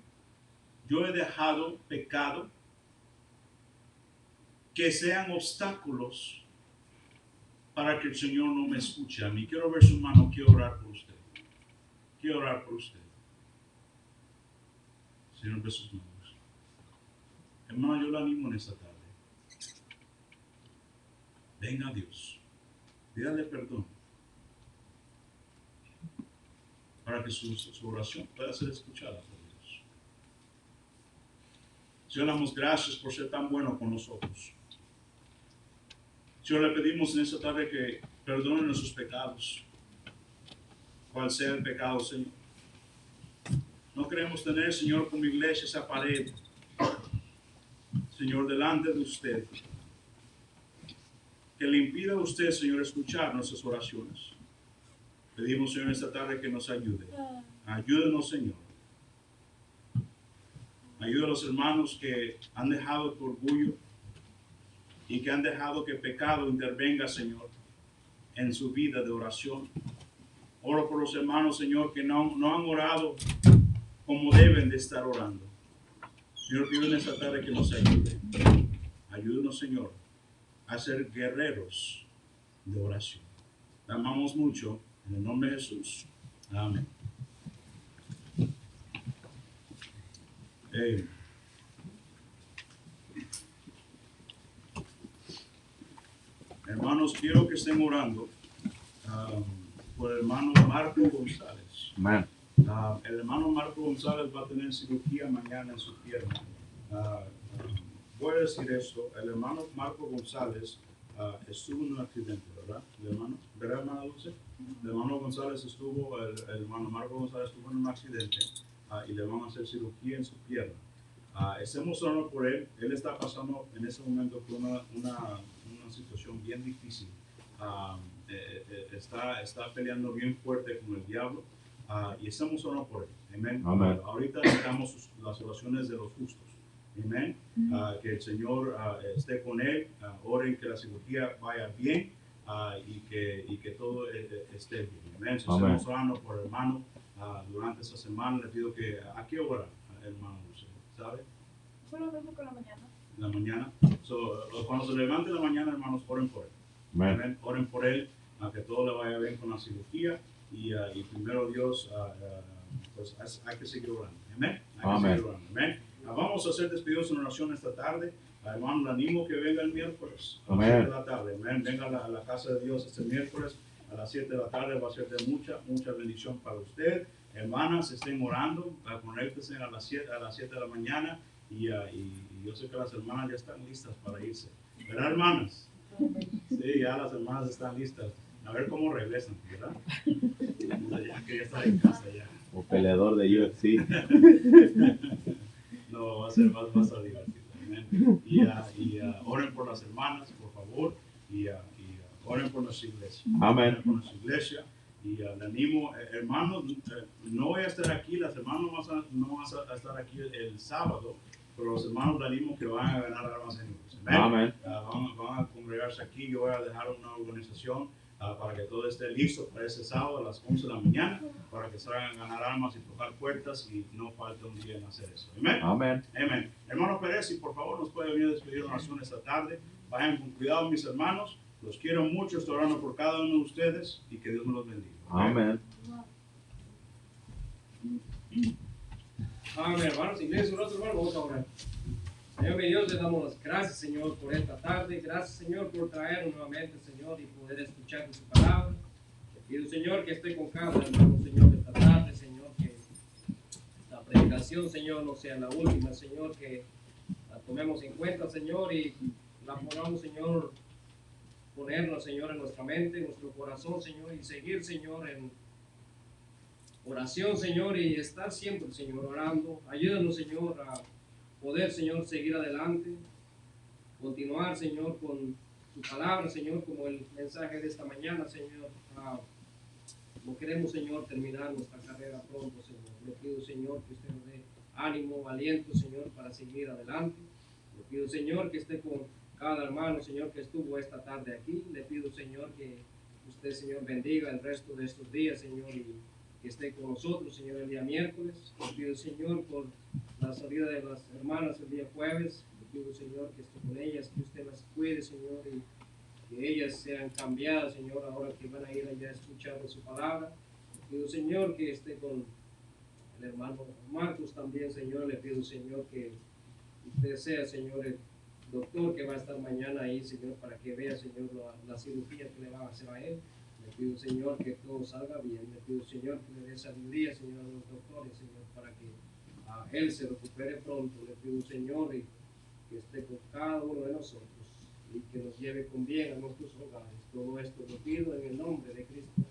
Yo he dejado pecado. Que sean obstáculos para que el Señor no me escuche a mí. Quiero ver su mano, quiero orar por usted. Quiero orar por usted. Señor, ve sus manos. Hermano, yo la animo en esta tarde. Venga a Dios. Pídale perdón. Para que su oración pueda ser escuchada por Dios. Señor, le damos gracias por ser tan bueno con nosotros. Señor, le pedimos en esta tarde que perdone nuestros pecados. Cual sea el pecado, Señor. No queremos tener, Señor, como iglesia esa pared, Señor, delante de usted, que le impida a usted, Señor, escuchar nuestras oraciones. Pedimos, Señor, esta tarde que nos ayude. Ayúdenos, Señor. Ayuda a los hermanos que han dejado tu orgullo y que han dejado que el pecado intervenga, Señor, en su vida de oración. Oro por los hermanos, Señor, que no han orado como deben de estar orando. Señor, pido en esta tarde que nos ayude. Ayúdenos, Señor, a ser guerreros de oración. Te amamos mucho, en el nombre de Jesús. Amén. Hermanos, quiero que estén orando por el hermano Marco González. Amén. El hermano Marco González va a tener cirugía mañana en su pierna. Voy a decir esto, el hermano Marco González estuvo en un accidente, ¿verdad? ¿Verdad, hermana Dulce? El hermano González el hermano Marco González estuvo en un accidente y le van a hacer cirugía en su pierna. Estamos orando por él. Él está pasando en ese momento por una situación bien difícil. Está peleando bien fuerte con el diablo y estamos orando por él. Amén. Ahorita necesitamos las oraciones de los justos. Amén. Que el Señor esté con él. Oren que la cirugía vaya bien y que todo esté bien. Amén. Estamos orando por el hermano durante esta semana. Le pido que ¿a qué hora, hermano? ¿Sabe? Por lo mismo con la mañana. En la mañana. Cuando se levante en la mañana, hermanos, oren por él. Amén. Oren por él, que todo le vaya bien con la cirugía y primero Dios, pues hay que seguir orando. Amén. Hay que seguir orando. Amén. Vamos a hacer despedidos en oración esta tarde. Hermano, le animo que venga el miércoles a las 7 de la tarde. Amén. Venga a la casa de Dios este miércoles a las 7 de la tarde. Va a ser de mucha bendición para usted. Hermanas, estén orando. Conéctense a las 7 de la mañana. Y yo sé que las hermanas ya están listas para irse. ¿Verdad, hermanas? Sí, ya las hermanas están listas. A ver cómo regresan, ¿verdad? Ya que ya está en casa ya. O peleador de UFC. No, va a ser divertido. Amén. Y oren por las hermanas, por favor. Y oren por nuestra iglesia. Amén. Oren por nuestra iglesia. Y le animo, hermanos, no voy a estar aquí, las hermanas no van a estar aquí el sábado, pero los hermanos le animo que van a ganar almas en Dios. Amén. Van a congregarse aquí. Yo voy a dejar una organización para que todo esté listo para ese sábado a las 11 de la mañana, para que salgan a ganar almas y tocar puertas y no falte un día en hacer eso. Amén. Amén. Amén. Hermano Pérez, si por favor nos puede venir a despedir una oración esta tarde. Vayan con cuidado, mis hermanos. Los quiero mucho. Estoy orando por cada uno de ustedes y que Dios me los bendiga. Amén. Amén, hermanos. Iglesia, nosotros, hermanos, vamos a orar. Señor, mi Dios, le damos las gracias, Señor, por esta tarde. Gracias, Señor, por traernos nuevamente, Señor, y poder escuchar tu palabra. Te pido, Señor, que esté con cada hermano, Señor, esta tarde, Señor, que la predicación, Señor, no sea la última, Señor, que la tomemos en cuenta, Señor, y la pongamos, Señor, ponernos, Señor, en nuestra mente, en nuestro corazón, Señor, y seguir, Señor, en oración, Señor, y estar siempre, Señor, orando. Ayúdanos, Señor, a poder, Señor, seguir adelante, continuar, Señor, con tu palabra, Señor, como el mensaje de esta mañana, Señor. No queremos, Señor, terminar nuestra carrera pronto, Señor. Le pido, Señor, que usted nos dé ánimo, aliento, Señor, para seguir adelante. Le pido, Señor, que esté con cada hermano, Señor, que estuvo esta tarde aquí. Le pido, Señor, que usted, Señor, bendiga el resto de estos días, Señor, y que esté con nosotros, Señor, el día miércoles. Le pido, Señor, por la salida de las hermanas el día jueves. Le pido, Señor, que esté con ellas, que usted las cuide, Señor, y que ellas sean cambiadas, Señor, ahora que van a ir allá a escuchar su palabra. Le pido, Señor, que esté con el hermano Marcos también, Señor. Le pido, Señor, que usted sea, Señor, el doctor que va a estar mañana ahí, Señor, para que vea, Señor, la cirugía que le van a hacer a él. Le pido, Señor, que todo salga bien. Le pido, Señor, que le dé sabiduría, Señor, a los doctores, Señor, para que él se recupere pronto. Le pido, Señor, y que esté con cada uno de nosotros y que nos lleve con bien a nuestros hogares. Todo esto lo pido en el nombre de Cristo.